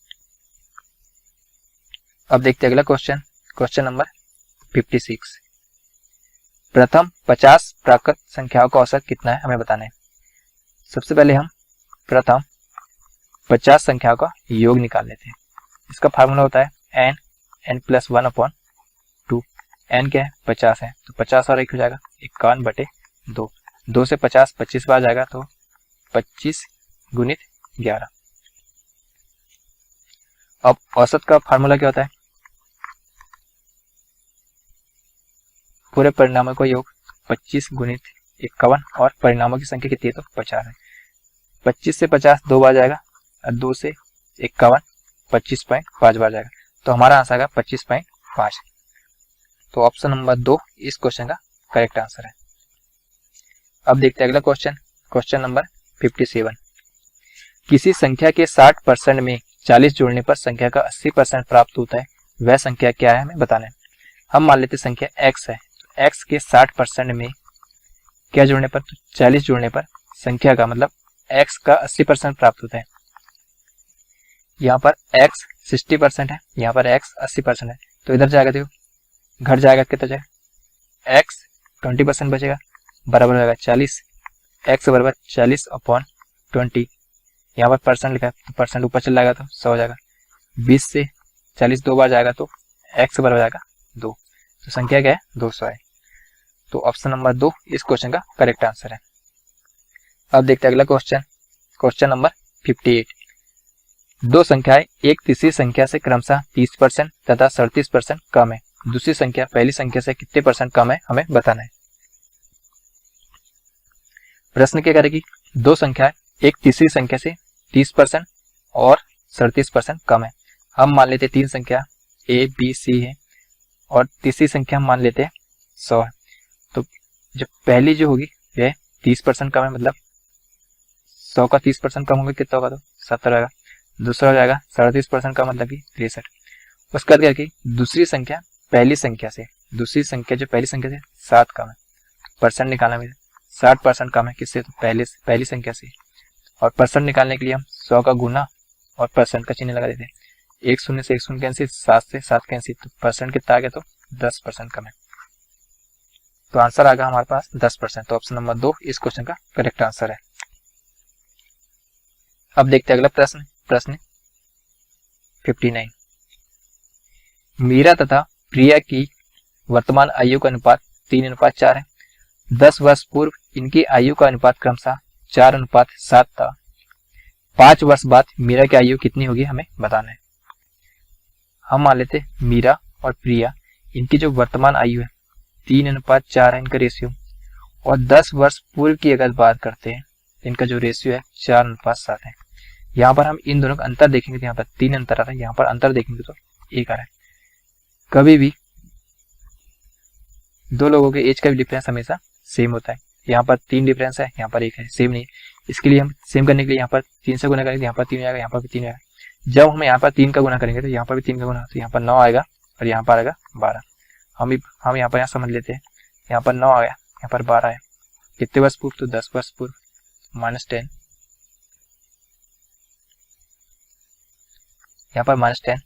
अब देखते हैं अगला क्वेश्चन, क्वेश्चन नंबर 56। प्रथम 50 प्राकृत संख्याओं का औसत कितना है हमें बताना है। सबसे पहले हम प्रथम 50 संख्याओं का योग निकाल लेते हैं। इसका फार्मूला होता है n प्लस 1/2। n क्या है? 50 है, तो 50 और 1 हो जाएगा 51/2। 2 से 50 25 बार जाएगा, तो 25 गुणित 11। अब औसत का फार्मूला क्या होता है? पूरे परिणामों का योग 25 गुणित 51, और परिणामों की संख्या कितनी है? तो 50 है। 25 से 50 2 बार जाएगा, और 2 से 51 25.5 बार जाएगा, तो हमारा आंसर आएगा 25.5। तो ऑप्शन नंबर 2 इस क्वेश्चन का करेक्ट आंसर है। अब देखते हैं अगला क्वेश्चन, क्वेश्चन नंबर 57। किसी संख्या के 60% में 40 जोड़ने पर संख्या का 80% प्राप्त होता है, वह संख्या क्या है हमें बताना है। हम मान लेते संख्या x है, तो x के 60% में क्या जोड़ने पर? तो 40 जोड़ने पर संख्या का मतलब x का 80% प्राप्त होता है। यहाँ पर x 60% है, यहाँ पर x 80% है, तो इधर जाएगा देखो घट जाएगा, कितना जाएगा? x 20% बचेगा, बराबर हो जाएगा 40। x बराबर 40/20। यहाँ पर परसेंट लिखा है, तो परसेंट ऊपर चल जाएगा तो 100 हो जाएगा। 20 से 40 2 बार जाएगा, तो x बराबर हो जाएगा 2। तो संख्या क्या है? 200 है। तो ऑप्शन नंबर 2 इस क्वेश्चन का करेक्ट आंसर है। अब देखते हैं अगला क्वेश्चन, क्वेश्चन नंबर 58। दो संख्याएं एक तीसरी संख्या से क्रमशः 30% तथा 37% कम है। दूसरी संख्या पहली संख्या से कितने परसेंट कम है हमें बताना है। प्रश्न क्या करेगी? दो संख्याएं एक तीसरी संख्या से 30% और 37% कम है। हम मान लेते 3 संख्या a b c है, और तीसरी संख्या हम मान लेते हैं 100 है। तो जो पहली जो होगी वह 30% कम है, मतलब 100 का 30% कम होगा कितना होगा? तो 70 होगा। दूसरा हो जाएगा 37% का मतलब कि 63। उसके बाद करके दूसरी संख्या पहली संख्या से, दूसरी संख्या जो पहली संख्या से 7 कम है, परसेंट निकालना में 60% कम है किससे, तो पहली संख्या से। और परसेंट निकालने के लिए हम 100 का गुना और परसेंट का चिन्ह लगा देते हैं। एक शून्य से एक शून्य कैंसिल, 7 से 7 कैंसिल, तो परसेंट कितना आ गया, तो 10% कम है। तो आंसर आ गया हमारे पास 10%। तो ऑप्शन नंबर 2 इस क्वेश्चन का करेक्ट आंसर है। अब देखते हैं अगला प्रश्न 59। मीरा तथा प्रिया की वर्तमान आयु का अनुपात 3:4 है। 10 वर्ष पूर्व इनकी आयु का अनुपात क्रमशः 4:7 था। 5 वर्ष बाद मीरा की आयु कितनी होगी हमें बताना है। हम मान लेते मीरा और प्रिया, इनकी जो वर्तमान आयु है 3:4 है इनका रेशियो, और 10 वर्ष पूर्व की अगर बात करते हैं इनका जो रेशियो है 4:7 है। यहाँ पर हम इन दोनों का अंतर देखेंगे तो यहाँ पर 3 अंतर आ रहा है, यहाँ पर अंतर देखेंगे तो 1 आ रहा है। कभी भी दो लोगों के एज का भी डिफरेंस हमेशा सेम होता है। यहाँ पर 3 डिफरेंस है, यहाँ पर 1 है, सेम नहीं है। इसके लिए हम सेम करने के लिए यहाँ पर 3 से गुना करेंगे, यहाँ पर 3 आएगा, यहाँ पर भी 3 आएगा। जब हम यहाँ पर 3 का गुना करेंगे तो यहाँ पर भी 3 का गुना, तो यहाँ पर 9 आएगा और यहाँ पर आएगा 12। हम यहाँ पर समझ लेते हैं, यहाँ पर 9 आया, यहाँ पर 12 आया। कितने वर्ष पूर्व, तो 10 वर्ष पूर्व, -10, यहाँ पर -10।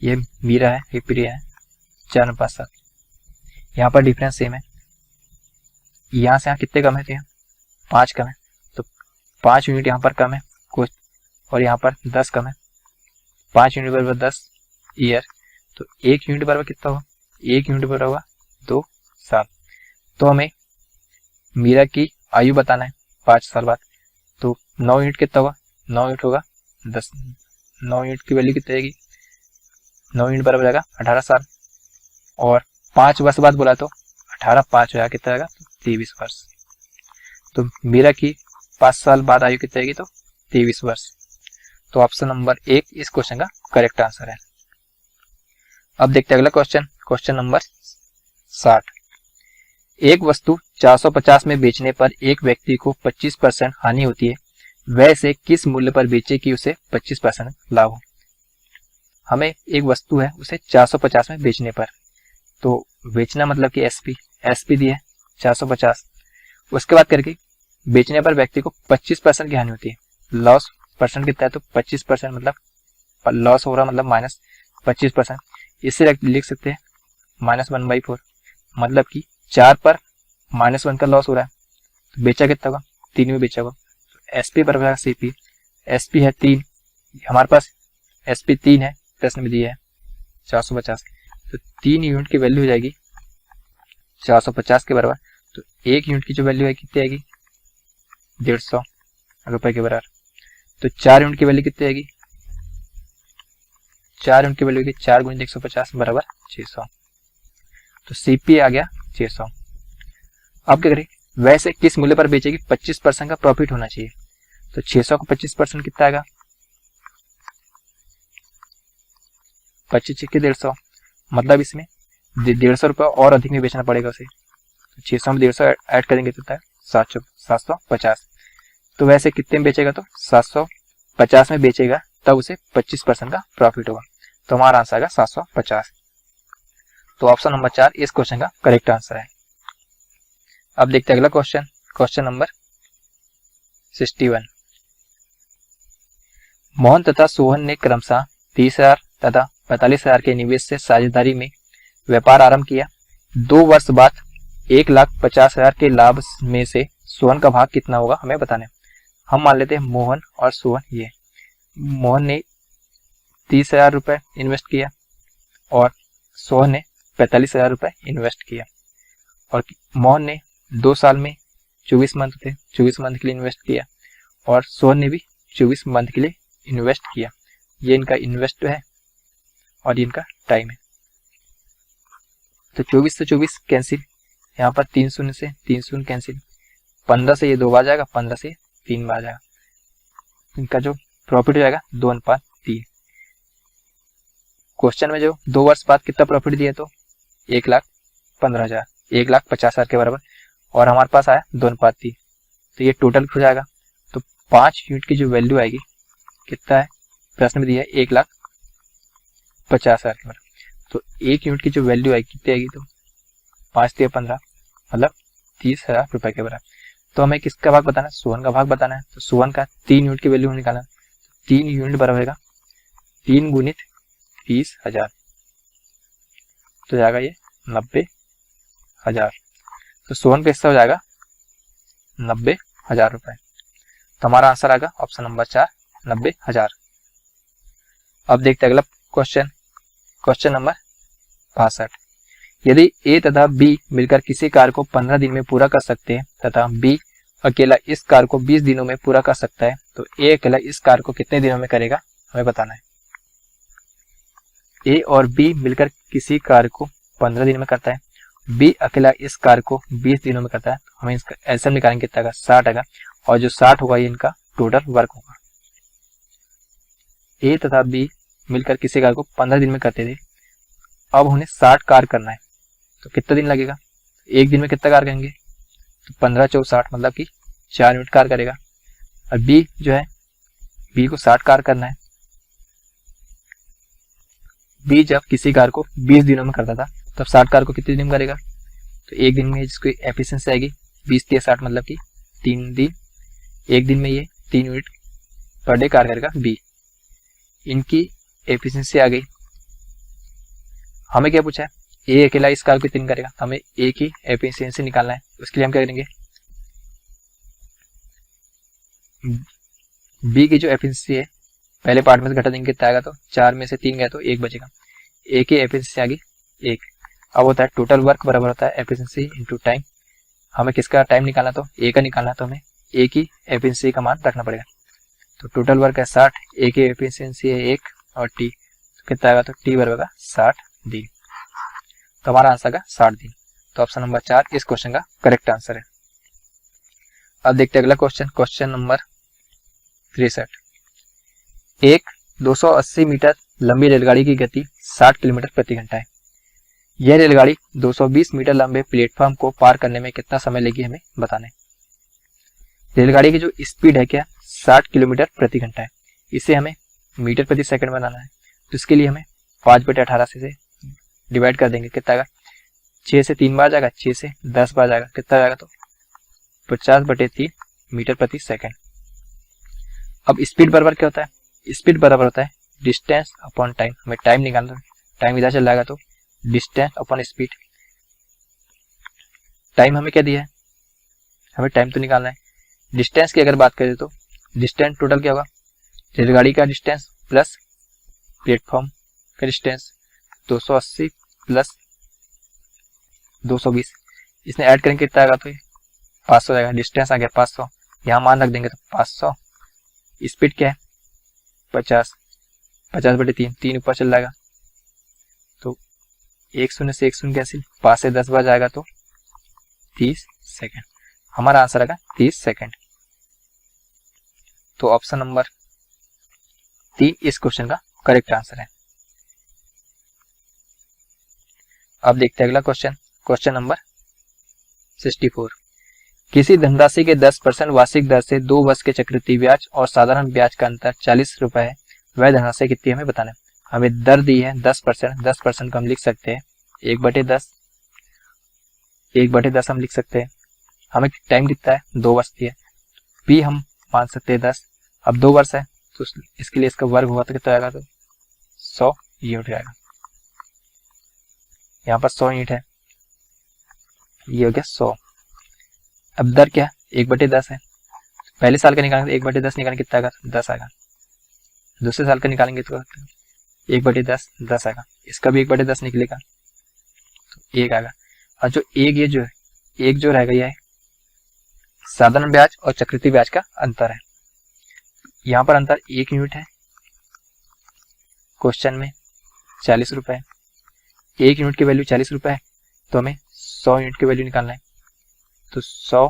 ये मीरा है, ये प्रिया है, 4:7। यहाँ पर डिफरेंस सेम है। यहाँ से यहाँ कितने कम है, तो यहाँ 5 कम है, तो 5 यूनिट यहाँ पर कम है कुछ, और यहाँ पर 10 कम है। 5 यूनिट बराबर 10 ईयर, तो 1 यूनिट बराबर कितना होगा, 1 यूनिट बराबर होगा 2 साल। तो हमें मीरा की आयु बताना है 5 साल बाद, तो 9 यूनिट कितना होगा, 9 यूनिट होगा 10, 9 यूनिट की वैल्यू कितनी आएगी, 9 यूनिट बराबर आएगा 18 साल। और 5 वर्ष बाद बोला तो 18 5 हो जाएगा, कितना आएगा, 23 वर्ष। तो मीरा की 5 साल बाद आयु कितनी आएगी, तो 23 वर्ष। तो ऑप्शन नंबर 1 इस क्वेश्चन का करेक्ट आंसर है। अब देखते हैं अगला क्वेश्चन नंबर 60। एक वस्तु 450 में बेचने पर एक व्यक्ति को 25% हानि होती है, वैसे किस मूल्य पर बेचे कि उसे 25% लाभ हो। हमें एक वस्तु है उसे 450 में बेचने पर, तो बेचना मतलब कि एसपी दी है 450, उसके बाद करके बेचने पर व्यक्ति को 25% की हानि होती है। लॉस परसेंट कितना है, तो 25% मतलब लॉस हो रहा मतलब -25%। इससे लिख सकते हैं -1/4, मतलब कि 4 पर -1 का लॉस हो रहा है, तो बेचा कितना होगा, 3 में बेचा होगा। तो एसपी बराबर सीपी, एसपी है 3, हमारे पास एसपी 3 है, प्रश्न में दिया है 450, तो 3 यूनिट की वैल्यू हो जाएगी 450 के बराबर। तो 1 यूनिट की जो वैल्यू है कितनी आएगी, 150 रुपए के बराबर। तो 4 यूनिट की वैल्यू कितनी आएगी, 4 यूनिट की वैल्यू की 4 × 150 बराबर 600। तो सीपी आ गया 600। अब क्या करें, वैसे किस मूल्य पर बेचेगी, 25% का प्रॉफिट होना चाहिए। तो 600 का 25% कितना आएगा, 25 के 150, मतलब इसमें 150 रुपये और अधिक में बेचना पड़ेगा उसे। तो 600 में 150 ऐड करेंगे तो 750। तो वैसे कितने में बेचेगा, तो 750 में बेचेगा, तब उसे 25% का प्रॉफिट होगा। तो हमारा आंसर आएगा 750। तो ऑप्शन नंबर 4 इस क्वेश्चन का करेक्ट आंसर है। अब देखते हैं अगला क्वेश्चन नंबर 61। मोहन तथा सोहन ने क्रमशः 30,000 तथा 45,000 के निवेश से साझेदारी में व्यापार आरंभ किया। 2 वर्ष बाद 1,50,000 के लाभ में से सोहन का भाग कितना होगा हमें बताना है। हम मान लेते हैं मोहन और सोहन, ये मोहन ने 30,000 रुपये इन्वेस्ट किया और सोहन ने 45,000 रुपये इन्वेस्ट किया, और मोहन ने 2 साल में 24 मंथ थे, 24 मंथ के लिए इन्वेस्ट किया, और सोहन ने भी 24 मंथ के लिए इन्वेस्ट किया। ये इनका इन्वेस्ट है और ये इनका टाइम है। तो 24 से 24 कैंसिल, यहाँ पर 3 शून्य से 3 शून्य कैंसिल, 15 से ये 2 बार जाएगा, 15 से 3 बार जाएगा। इनका जो प्रॉफिट हो जाएगा 2:3। क्वेश्चन में जो 2 वर्ष बाद कितना प्रॉफिट दिया, तो 1,15,000, 1,50,000 के बराबर, और हमारे पास आया 2:3, तो ये टोटल हो जाएगा। तो 5 यूनिट की जो वैल्यू आएगी कितना है, प्रश्न में दिया है 1,50,000 के बराबर। तो 1 यूनिट की जो वैल्यू आएगी कितनी आएगी, तो 5 × 15 मतलब 30,000 रुपए के बराबर। तो हमें किसका भाग बताना है, सुवन का भाग बताना है। तो सुवन का 3 यूनिट की वैल्यू निकालना है। 3 यूनिट बराबर होगा 3 गुणित 20,000, तो जाएगा ये 90,000। तो सुवन का हिस्सा हो जाएगा 90,000 रुपए। तो हमारा आंसर आएगा ऑप्शन नंबर 4, 90,000। अब देखते हैं अगला क्वेश्चन, क्वेश्चन नंबर 62। यदि ए तथा बी मिलकर किसी कार्य को 15 दिन में पूरा कर सकते हैं तथा बी अकेला इस कार्य को 20 दिनों में पूरा कर सकता है, तो ए अकेला इस कार्य को कितने दिनों में करेगा, हमें बताना है। ए और बी मिलकर किसी कार्य को 15 दिन में करता है, बी अकेला इस कार्य को 20 दिनों में करता है, तो हमें इसका एलसीएम निकालेंगे, कितना आएगा, 60 आएगा। और जो 60 होगा ये इनका टोटल वर्क होगा। ए तथा बी मिलकर किसी कार्य को 15 दिन में करते थे, अब उन्हें 60 कार्य करना है, तो कितना दिन लगेगा, एक दिन में कितना कार्य करेंगे, तो 15 × 60 मतलब कि 4 यूनिट कार्य करेगा। और बी जो है, बी को 60 कार्य करना है। बी जब किसी कार्य को 20 दिनों में करता था, तब 60 कार्य को कितने दिन में करेगा, तो एक दिन में जिसकी एफिशिएंसी आएगी 20 × 60 मतलब कि 3 दिन, एक दिन में ये 3 यूनिट पर डे कार्य करेगा बी। इनकी एफिशिएंसी आ गई। हमें क्या पूछा है, ए अकेला इस कार्य को कितने दिन करेगा, हमें ए की एफिशिएंसी निकालना है। उसके लिए हम क्या करेंगे, बी की जो एफिशिएंसी है पहले पार्ट में से घटा देंगे, कितना आएगा, तो 4 में से 3 गया तो 1 बचेगा। ए की एफिशिएंसी आ गई 1। अब होता है टोटल वर्क बराबर होता है एफिशिएंसी इनटू टाइम। हमें किसका टाइम निकालना, तो ए का निकालना, तो हमें ए की एफिशिएंसी का मान रखना पड़ेगा। तो टोटल वर्क है 60, ए की एफिशिएंसी है 1 और टी, तो कितना आएगा, तो टी बराबर होगा 60 दिन। तो हमारा आंसर का 60 दिन। तो ऑप्शन नंबर 4 इस क्वेश्चन का करेक्ट आंसर है। अब देखते हैं अगला क्वेश्चन, क्वेश्चन नंबर 63। एक 280 मीटर लंबी रेलगाड़ी की गति 60 किलोमीटर प्रति घंटा है। यह रेलगाड़ी 220 मीटर लंबे प्लेटफॉर्म को पार करने में कितना समय लेगी, हमें बताना है। रेलगाड़ी की जो स्पीड है क्या, 60 किलोमीटर प्रति घंटा है। इसे हमें मीटर प्रति सेकंड बनाना है, तो इसके लिए हमें 5/18 से डिवाइड कर देंगे, कितना आएगा, 6 से 3 बार जाएगा, 6 से 10 बार जाएगा, कितना जाएगा, तो 50/3 मीटर प्रति सेकंड। अब स्पीड बराबर क्या होता है, स्पीड बराबर होता है डिस्टेंस अपॉन टाइम। हमें टाइम निकालना है, टाइम इधर चल जाएगा तो डिस्टेंस अपॉन स्पीड। टाइम हमें क्या दिया है, हमें टाइम तो निकालना है। डिस्टेंस की अगर बात करें तो डिस्टेंस टोटल क्या होगा, रेलगाड़ी का डिस्टेंस प्लस प्लेटफॉर्म का डिस्टेंस 280 प्लस 220, इसने ऐड करेंगे कितना आएगा, तो 500 जाएगा। डिस्टेंस आ गया 500, यहाँ मान रख देंगे तो 500। स्पीड क्या है 50, 50/3, 3 ऊपर चल जाएगा, तो 1 शून्य से 1 शून्य कैंसिल, 5 से 10 बार जाएगा तो 30 सेकेंड। हमारा आंसर आएगा 30 सेकेंड। तो ऑप्शन नंबर 3 इस क्वेश्चन का करेक्ट आंसर है। अब देखते हैं अगला क्वेश्चन, क्वेश्चन नंबर 64। किसी धनराशि के 10% वार्षिक दर से 2 वर्ष के चक्रवृद्धि ब्याज और साधारण ब्याज का अंतर 40 रुपए है, वह धनराशि कितनी हमें बताना है। हमें दर दी है 10%, 10% को हम लिख सकते हैं 1/10, 1/10 हम लिख सकते हैं। हमें टाइम दिखता है 2 वर्ष दिया, पी हम मान सकते हैं 10। अब 2 वर्ष है तो इसके लिए इसका वर्ग हुआ तो कितना आएगा, तो 100 यूनिट आएगा। यहाँ पर 100 यूनिट है, ये हो गया 100। अब दर क्या है, 1/10 है। पहले साल का निकालेंगे 1/10 निकालेंगे कितना आएगा, 10 आएगा। दूसरे साल का निकालेंगे तो 1/10 10 आएगा। इसका भी 1/10 निकलेगा तो 1 आएगा। और जो एक ये जो है, एक जो रहेगा, यह है साधारण ब्याज और चक्रवृद्धि ब्याज का अंतर है। यहाँ पर अंतर 1 यूनिट है, क्वेश्चन में 40 रुपए। 1 यूनिट की वैल्यू 40 रुपए है, तो हमें 100 यूनिट की वैल्यू निकालना है। तो 100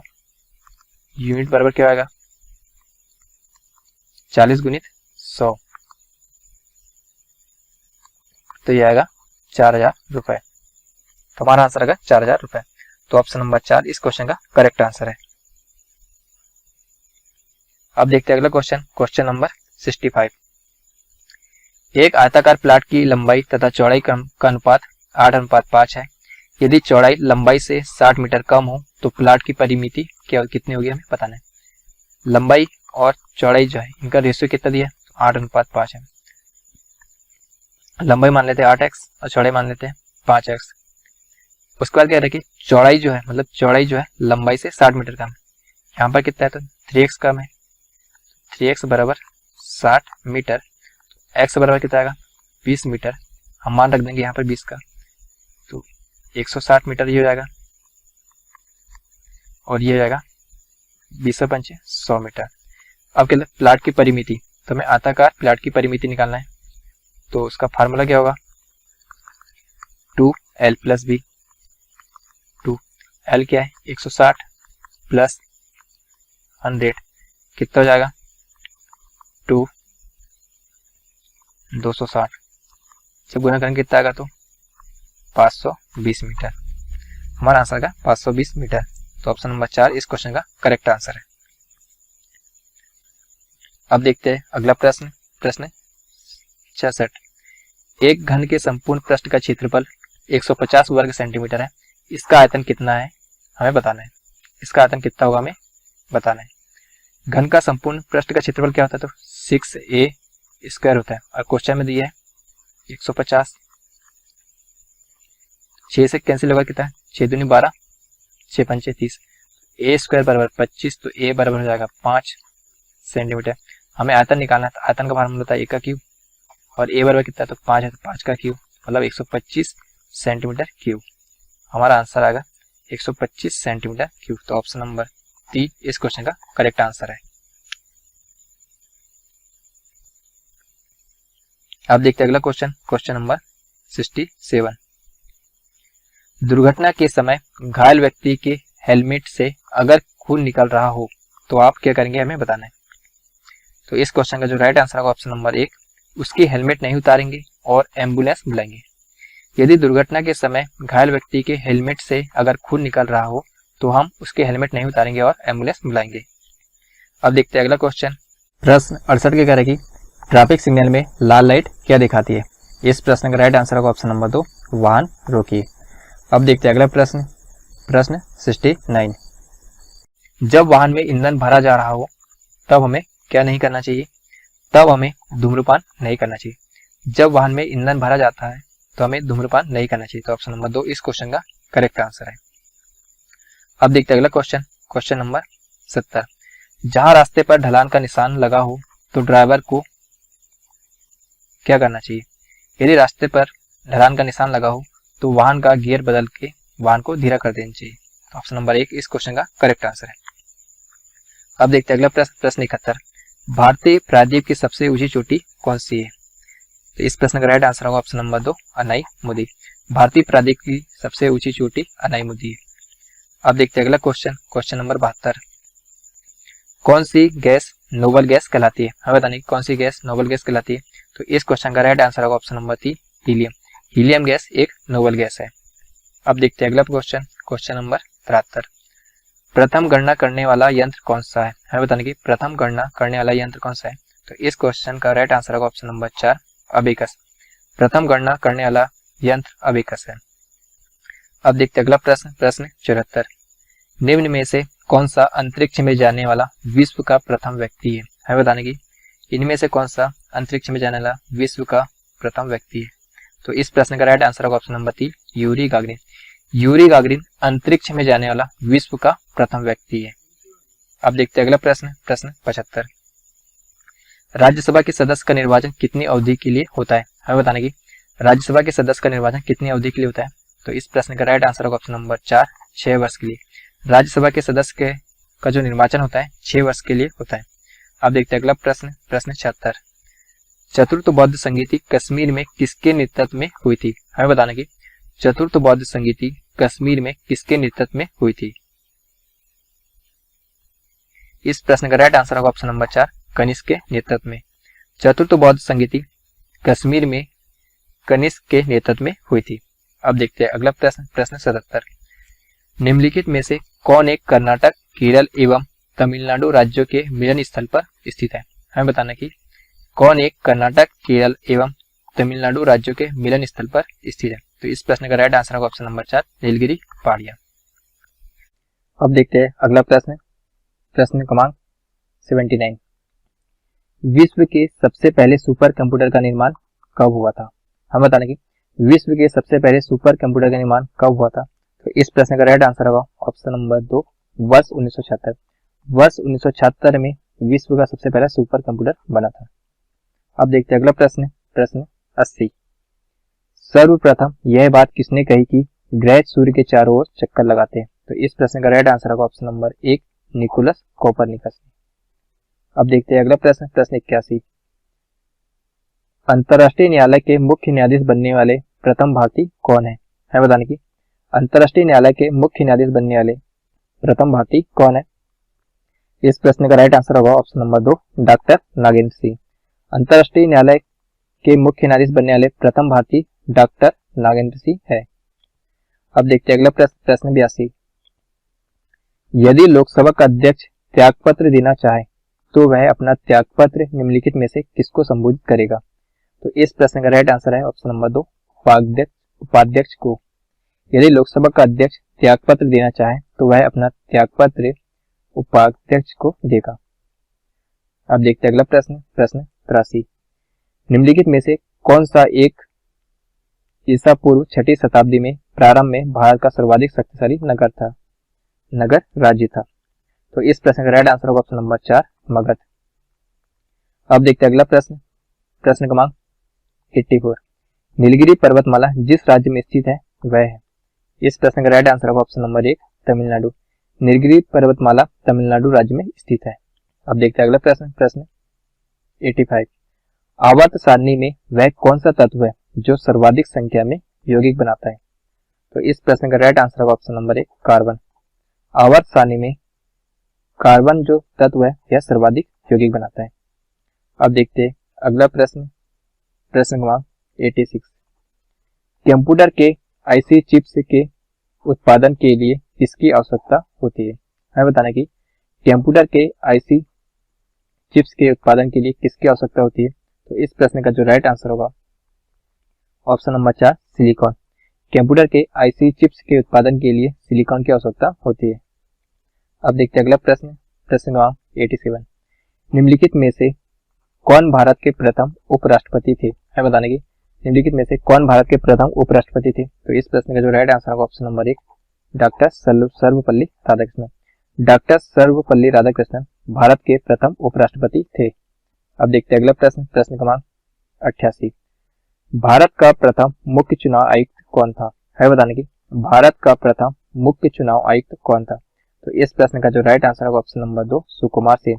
यूनिट बराबर क्या आएगा, 40 गुणित 100, तो ये आएगा 4000 रुपए। तो हमारा आंसर आएगा 4000 रुपए। तो ऑप्शन नंबर 4 इस क्वेश्चन का करेक्ट आंसर है। अब देखते हैं अगला क्वेश्चन, क्वेश्चन नंबर 65। एक आयताकार प्लाट की लंबाई तथा चौड़ाई का अनुपात 8:5 है। यदि चौड़ाई लंबाई से 60 मीटर कम हो तो प्लाट की परिमिति क्या कितनी होगी हमें बताना है। लंबाई और चौड़ाई जो है इनका रेशियो कितना दिया है, 8:5 है। लंबाई मान लेते हैं 8x और चौड़ाई मान लेते हैं 5x। उसके बाद क्या है कि चौड़ाई जो है मतलब चौड़ाई जो है लंबाई से 60 मीटर कम है। यहाँ पर कितना है तो 3x कम है, 3x बराबर 60 मीटर, x बराबर कितना आएगा 20 मीटर। हम मान रख देंगे यहाँ पर 20 का, तो 160 मीटर ये हो जाएगा और ये हो जाएगा 20×5 100 मीटर। अब क्या प्लाट की परिमिति, तो हमें आयताकार प्लाट की परिमिति निकालना है। तो उसका फार्मूला क्या होगा 2l + b। 2l क्या है 160 + 100 कितना हो जाएगा 260। जब गुना करेंगे कितना आएगा तो 520 मीटर। हमारा आंसर का 520 मीटर। तो ऑप्शन नंबर 4 इस क्वेश्चन का करेक्ट आंसर है। अब देखते हैं अगला प्रश्न, प्रश्न 66। एक घन के संपूर्ण पृष्ठ का क्षेत्रफल 150 वर्ग सेंटीमीटर है। इसका आयतन कितना है हमें बताना है। इसका आयतन कितना होगा हमें बताना है। घन का संपूर्ण पृष्ठ का क्षेत्रफल क्या होता है तो 6a² होता है और क्वेश्चन में दिया है 150। 6 से कैंसिल होगा कितना 6 दूनी 12, 6 पंचे 30, a² बराबर 25, तो a बराबर हो जाएगा 5 सेंटीमीटर। हमें आयतन निकालना है, तो आयतन का फार्मूला होता है a का क्यूब और a बराबर कितना है तो 5 है, तो 5 का क्यूब मतलब 125 सेंटीमीटर क्यूब। हमारा आंसर आएगा 125 सेंटीमीटर क्यूब। तो ऑप्शन नंबर 3 इस क्वेश्चन का करेक्ट आंसर है। अब देखते हैं अगला क्वेश्चन, क्वेश्चन नंबर 67। दुर्घटना के समय घायल व्यक्ति के हेलमेट से अगर खून निकल रहा हो तो आप क्या करेंगे हमें बताना है। तो इस क्वेश्चन का जो राइट आंसर होगा ऑप्शन नंबर 1, उसकी हेलमेट नहीं उतारेंगे और एम्बुलेंस बुलाएंगे। यदि दुर्घटना के समय घायल व्यक्ति के हेलमेट से अगर खून निकल रहा हो तो हम उसके हेलमेट नहीं उतारेंगे और एम्बुलेंस बुलाएंगे। अब देखते हैं अगला क्वेश्चन, प्रश्न 68 के कह रहे कि ट्रैफिक सिग्नल में लाल लाइट क्या दिखाती है। इस प्रश्न का राइट आंसर होगा ऑप्शन नंबर 2, वाहन रोकिए। अब देखते हैं अगला प्रश्न, प्रश्न 69। जब वाहन में ईंधन भरा जा रहा हो तब हमें क्या नहीं करना चाहिए, तब हमें धूम्रपान नहीं करना चाहिए। जब वाहन में ईंधन भरा जाता है तो हमें धूम्रपान नहीं करना चाहिए। तो ऑप्शन नंबर 2 इस क्वेश्चन का करेक्ट आंसर है। अब देखते हैं अगला क्वेश्चन, क्वेश्चन नंबर 70। जहां रास्ते पर ढलान का निशान लगा हो तो ड्राइवर को क्या करना चाहिए। यदि रास्ते पर ढलान का निशान लगा हो तो वाहन का गियर बदल के वाहन को धीरा कर देना चाहिए। ऑप्शन नंबर 1 इस क्वेश्चन का करेक्ट आंसर है। अब देखते हैं अगला प्रश्न, प्रश्न 71। भारतीय प्रायद्वीप की सबसे ऊंची चोटी कौन सी है। तो इस प्रश्न का राइट आंसर होगा ऑप्शन नंबर 2, अनाई-मुदी। भारतीय प्रायद्वीप की सबसे ऊंची चोटी अनाई-मुदी है। अब देखते हैं अगला क्वेश्चन, क्वेश्चन नंबर 72। कौन सी गैस नोबल गैस कहलाती है, हमें बताने कौन सी गैस नोबल गैस कहलाती है। तो इस क्वेश्चन का राइट आंसर होगा option number 3, helium. Helium gas एक नोबल गैस है। अब देखते हैं अगला क्वेश्चन, क्वेश्चन नंबर 73। प्रथम गणना करने वाला यंत्र कौन सा है, हमें बताने की प्रथम गणना करने वाला यंत्र कौन सा है। तो इस क्वेश्चन का राइट आंसर होगा ऑप्शन नंबर 4, अबेकस। प्रथम गणना करने वाला यंत्र अबेकस है। अब देखते हैं अगला प्रश्न, प्रश्न 74। निम्न में से कौन सा अंतरिक्ष में जाने वाला विश्व का प्रथम व्यक्ति है, हमें बताने की इनमें से कौन सा अंतरिक्ष में जाने वाला विश्व का प्रथम व्यक्ति है। तो इस प्रश्न का राइट आंसर होगा option number 3, Yuri Gagarin. Yuri Gagarin अंतरिक्ष में जाने वाला विश्व का प्रथम व्यक्ति है। अब देखते हैं अगला प्रश्न, प्रश्न 75। राज्यसभा के सदस्य का निर्वाचन कितनी अवधि के लिए होता है, हमें बताने की राज्यसभा के सदस्य का निर्वाचन कितनी अवधि के लिए होता है। तो इस प्रश्न का राइट आंसर होगा ऑप्शन नंबर 4, 6 वर्ष के लिए। राज्यसभा के सदस्य का जो निर्वाचन होता है 6 वर्ष के लिए होता है। अब देखते हैं अगला प्रश्न, प्रश्न 76। चतुर्थ बौद्ध संगीति कश्मीर में किसके नेतृत्व में हुई थी, हमें बताना की चतुर्थ बौद्ध संगीति कश्मीर में किसके नेतृत्व में हुई थी। इस प्रश्न का राइट आंसर होगा ऑप्शन नंबर 4, कनिष्क के नेतृत्व में। चतुर्थ बौद्ध संगीति कश्मीर में कनिष्क के नेतृत्व में हुई थी। अब देखते हैं अगला प्रश्न, प्रश्न 77। निम्नलिखित में से कौन एक कर्नाटक, केरल एवं तमिलनाडु राज्यों के मिलन स्थल पर स्थित है, हमें बताना कि कौन एक कर्नाटक, केरल एवं तमिलनाडु राज्यों के मिलन स्थल पर स्थित है। तो इस प्रश्न का राइट आंसर होगा ऑप्शन नंबर 4, नीलगिरी पहाड़ियां। अब देखते हैं अगला प्रश्न, प्रश्न क्रमांक 79। विश्व के सबसे पहले सुपर कंप्यूटर का निर्माण कब हुआ था? हम बताने की विश्व के सबसे पहले सुपर कंप्यूटर का निर्माण कब हुआ था? तो इस प्रश्न का राइट आंसर होगा ऑप्शन नंबर 2, वर्ष 1976। वर्ष 1976 में विश्व का सबसे पहला सुपर कंप्यूटर बना था। अब देखते हैं अगला प्रश्न, प्रश्न 80। सर्वप्रथम यह बात किसने कही कि ग्रह सूर्य के चारों ओर चक्कर लगाते हैं? तो इस प्रश्न का राइट आंसर होगा ऑप्शन नंबर 1, निकोलस कोपरनिकस। अब देखते हैं अगला प्रश्न, प्रश्न 81। अंतरराष्ट्रीय न्यायालय के मुख्य न्यायाधीश बनने वाले प्रथम भारतीय कौन है? बताने की अंतरराष्ट्रीय न्यायालय के मुख्य न्यायाधीश बनने वाले प्रथम भारतीय कौन है? इस प्रश्न का राइट आंसर होगा option number 2, doctor Nagendra Singh. अंतरराष्ट्रीय न्यायालय के मुख्य न्यायाधीश बनने वाले प्रथम भारतीय डॉक्टर नागेंद्र सिंह है। अब देखते हैं अगला प्रश्न, प्रश्न 82। यदि लोकसभा का अध्यक्ष त्यागपत्र देना चाहे तो वह अपना त्यागपत्र निम्नलिखित में से किसको संबोधित करेगा? तो इस प्रश्न का राइट आंसर है ऑप्शन नंबर 2, उपाध्यक्ष को। यदि लोकसभा का अध्यक्ष त्यागपत्र देना चाहे तो वह अपना त्यागपत्र उपाध्यक्ष को देगा। अब देखते हैं अगला प्रश्न, प्रश्न 83। निम्नलिखित में से कौन सा एक ईसा पूर्व 6वीं शताब्दी में प्रारंभ में भारत का सर्वाधिक शक्तिशाली नगर राज्य था? तो इस प्रश्न का राइट आंसर होगा ऑप्शन नंबर 4, मगध। अब देखते हैं अगला प्रश्न, प्रश्न क्रमांक 84। नीलगिरी पर्वतमाला जिस राज्य में स्थित है वह है? इस प्रश्न का राइट आंसर होगा ऑप्शन नंबर 1, तमिलनाडु। नीलगिरी पर्वतमाला तमिलनाडु राज्य में स्थित है। अब देखते हैं अगला प्रश्न, प्रश्न 85। आवर्त सारणी में वह कौन सा तत्व है जो सर्वाधिक संख्या में यौगिक बनाता है? तो इस प्रश्न का राइट आंसर होगा ऑप्शन नंबर 1, कार्बन। आवर्त सारणी में कार्बन जो तत्व है यह सर्वाधिक यौगिक बनाता है। अब देखते हैं अगला प्रश्न, प्रश्न क्रमांक 86। कंप्यूटर के आईसी चिप्स के उत्पादन के लिए किसकी आवश्यकता होती है? हमें बताना कि कंप्यूटर के आईसी चिप्स के उत्पादन के लिए किसकी आवश्यकता होती है? तो इस प्रश्न का जो राइट आंसर होगा ऑप्शन नंबर 4, सिलिकॉन। कंप्यूटर के आईसी चिप्स के उत्पादन के लिए सिलिकॉन की आवश्यकता होती है। अब देखते हैं अगला प्रश्न, प्रश्न क्रमांक 87। निम्नलिखित में से कौन भारत के प्रथम उपराष्ट्रपति थे? है बताने की निम्नलिखित में से कौन भारत के प्रथम उपराष्ट्रपति थे? तो इस प्रश्न का जो राइट आंसर होगा option number 1, doctor Sarvepalli Radhakrishnan. Doctor Sarvepalli Radhakrishnan Bharat के प्रथम उपराष्ट्रपति थे। अब देखते हैं अगला प्रश्न, प्रश्न क्रमांक 88। भारत का प्रथम मुख्य चुनाव आयुक्त कौन था? है बताने की भारत का प्रथम मुख्य चुनाव आयुक्त कौन था? तो इस प्रश्न का जो राइट आंसर होगा ऑप्शन नंबर 2, सुकुमार सेन।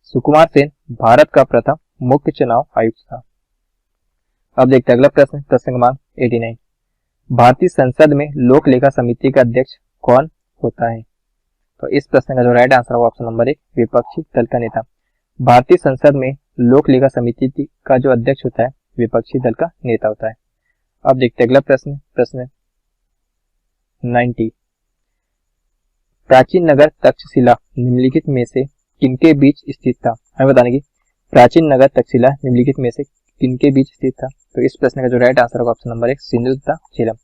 सुकुमार सेन भारत का प्रथम मुख्य चुनाव आयुक्त था। अब देखते हैं अगला प्रश्न, प्रश्न क्रमांक 89। भारतीय संसद में लोक लेखा समिति का अध्यक्ष कौन होता है? तो इस प्रश्न का जो राइट आंसर होगा ऑप्शन नंबर 1, विपक्षी दल का नेता। भारतीय संसद में लोक लेखा समिति का जो अध्यक्ष होता है विपक्षी दल का नेता होता है। अब देखते हैं अगला प्रश्न, प्रश्न 90। प्राचीन नगर तक्षशिला निम्नलिखित में से किनके बीच स्थित था? हमें बताने की प्राचीन नगर तक्षशिला निम्नलिखित में से किनके बीच स्थित था? तो इस प्रश्न का जो राइट आंसर होगा ऑप्शन नंबर 1, सिंधु तथा झेलम।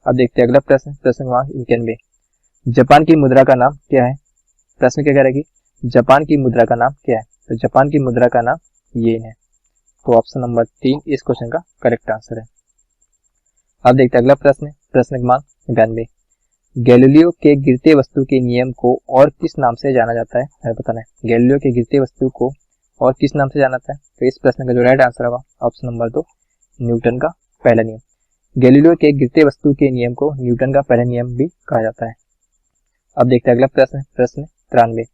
अब देखते हैं अगला प्रश्न, प्रश्न क्रमांक 91। जापान की मुद्रा का नाम क्या है? प्रश्न क्या कह रहा है कि जापान की मुद्रा का नाम क्या है? तो जापान की मुद्रा का नाम येन है। तो ऑप्शन नंबर 3 इस क्वेश्चन का करेक्ट आंसर है। अब देखते हैं अगला प्रश्न, प्रश्न क्रमांक 92। गैलीलियो के गिरते वस्तु के नियम को और किस नाम से जाना जाता है? हमें बताना है गैलीलियो के गिरते वस्तु को और किस नाम से जाना जाता है? तो इस प्रश्न का जो राइट आंसर होगा ऑप्शन नंबर 2, न्यूटन का पहला नियम। गैलीलियो के गिरते वस्तु के नियम को न्यूटन का पहला नियम भी कहा जाता है। अब देखते हैं अगला प्रश्न, प्रश्न 93।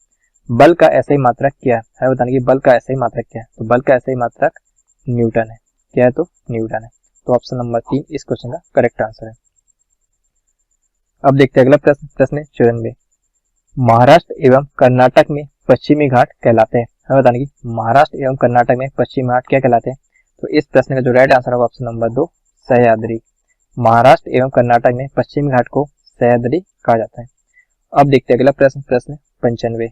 बल का ऐसा ही मात्रक क्या है? हमें बताना कि बल का ऐसा ही मात्रक क्या है? तो बल का ऐसा ही मात्रक न्यूटन है। क्या है? तो न्यूटन है। तो ऑप्शन नंबर 3 इस क्वेश्चन का करेक्ट आंसर है। अब देखते हैं अगला प्रश्न, प्रश्न 94। महाराष्ट्र एवं कर्नाटक में पश्चिमी घाट कहलाते हैं। हमें बताना कि महाराष्ट्र एवं कर्नाटक में पश्चिमी घाट क्या कहलाते हैं? तो इस प्रश्न का जो राइट आंसर होगा ऑप्शन नंबर 2, सह्याद्री। महाराष्ट्र एवं कर्नाटक में पश्चिमी घाट को सह्याद्री कहा जाता है। अब देखते हैं अगला प्रश्न, प्रश्न 95।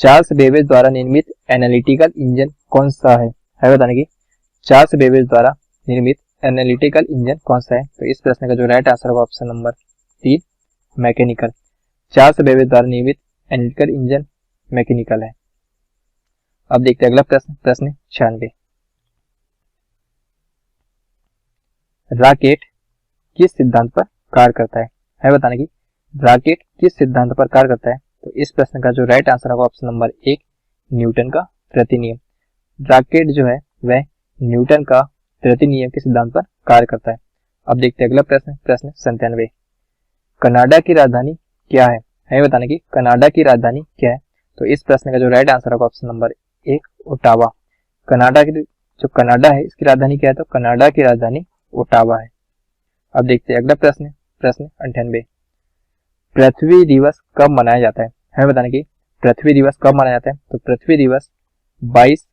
चार्ल्स बेबेज द्वारा निर्मित एनालिटिकल इंजन कौन सा है? बताना कि चार्ल्स बेबेज द्वारा निर्मित एनालिटिकल इंजन कौन सा है? तो इस प्रश्न का जो राइट आंसर होगा ऑप्शन नंबर 3, मैकेनिकल। 4 सदस्य द्वारा निर्मित एनालिटिकल इंजन मैकेनिकल है। अब देखते हैं अगला प्रश्न, प्रश्न 96। रॉकेट किस सिद्धांत पर कार्य करता है बताने की रॉकेट किस सिद्धांत पर कार्य करता है। तो इस प्रश्न का जो राइट आंसर होगा ऑप्शन नंबर 1, न्यूटन का तृतीय नियम। रॉकेट जो है वह न्यूटन का तृतीय नियम के सिद्धांत पर कार्य करता है। अब देखते हैं अगला प्रश्न, प्रश्न 97। कनाडा की राजधानी क्या है बताने की कनाडा की राजधानी क्या है। तो इस प्रश्न का जो राइट आंसर होगा ऑप्शन नंबर 1, ओटावा। कनाडा की जो कनाडा है इसकी राजधानी क्या है, तो कनाडा की राजधानी ओटावा है। अब देखते हैं अगला प्रश्न, प्रश्न 98। पृथ्वी दिवस कब मनाया जाता है बताने की पृथ्वी दिवस कब मनाया जाता है। तो पृथ्वी दिवस 22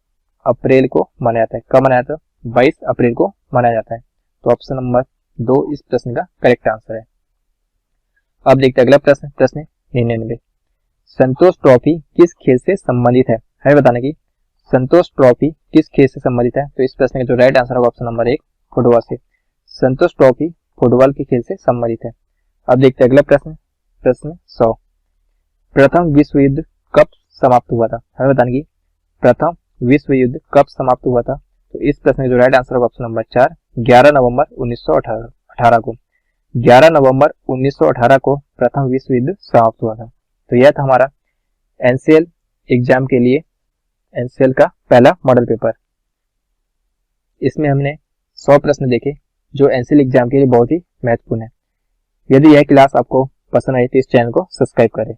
अप्रैल को मनाया जाता है। कब मनाया जाता है, 22 अप्रैल को मनाया जाता है। तो ऑप्शन नंबर 2 इस प्रश्न का करेक्ट आंसर है। अब देखते हैं अगला प्रश्न, प्रश्न 99। संतोष ट्रॉफी किस खेल से संबंधित है बताने की संतोष ट्रॉफी किस खेल से संबंधित है। तो इस प्रश्न का जो राइट आंसर होगा ऑप्शन नंबर 1, फुटबॉल से। संतोष ट्रॉफी फुटबॉल के खेल से संबंधित है। अब देखते हैं अगला प्रश्न, प्रश्न 100। प्रथम विश्व युद्ध कब समाप्त हुआ था बताने की प्रथम विश्व युद्ध कब समाप्त हुआ था। तो इस प्रश्न का जो राइट आंसर होगा ऑप्शन नंबर 4, 11 नवंबर 1918 को। 11 नवंबर 1918 को प्रथम विश्व युद्ध समाप्त हुआ था। तो यह था हमारा एनसीएल एग्जाम के लिए एनसीएल का पहला मॉडल पेपर। इसमें हमने 100 प्रश्न देखे जो एनसीएल एग्जाम के लिए बहुत ही महत्वपूर्ण है। यदि यह क्लास आपको पसंद आई तो इस चैनल को सब्सक्राइब करें।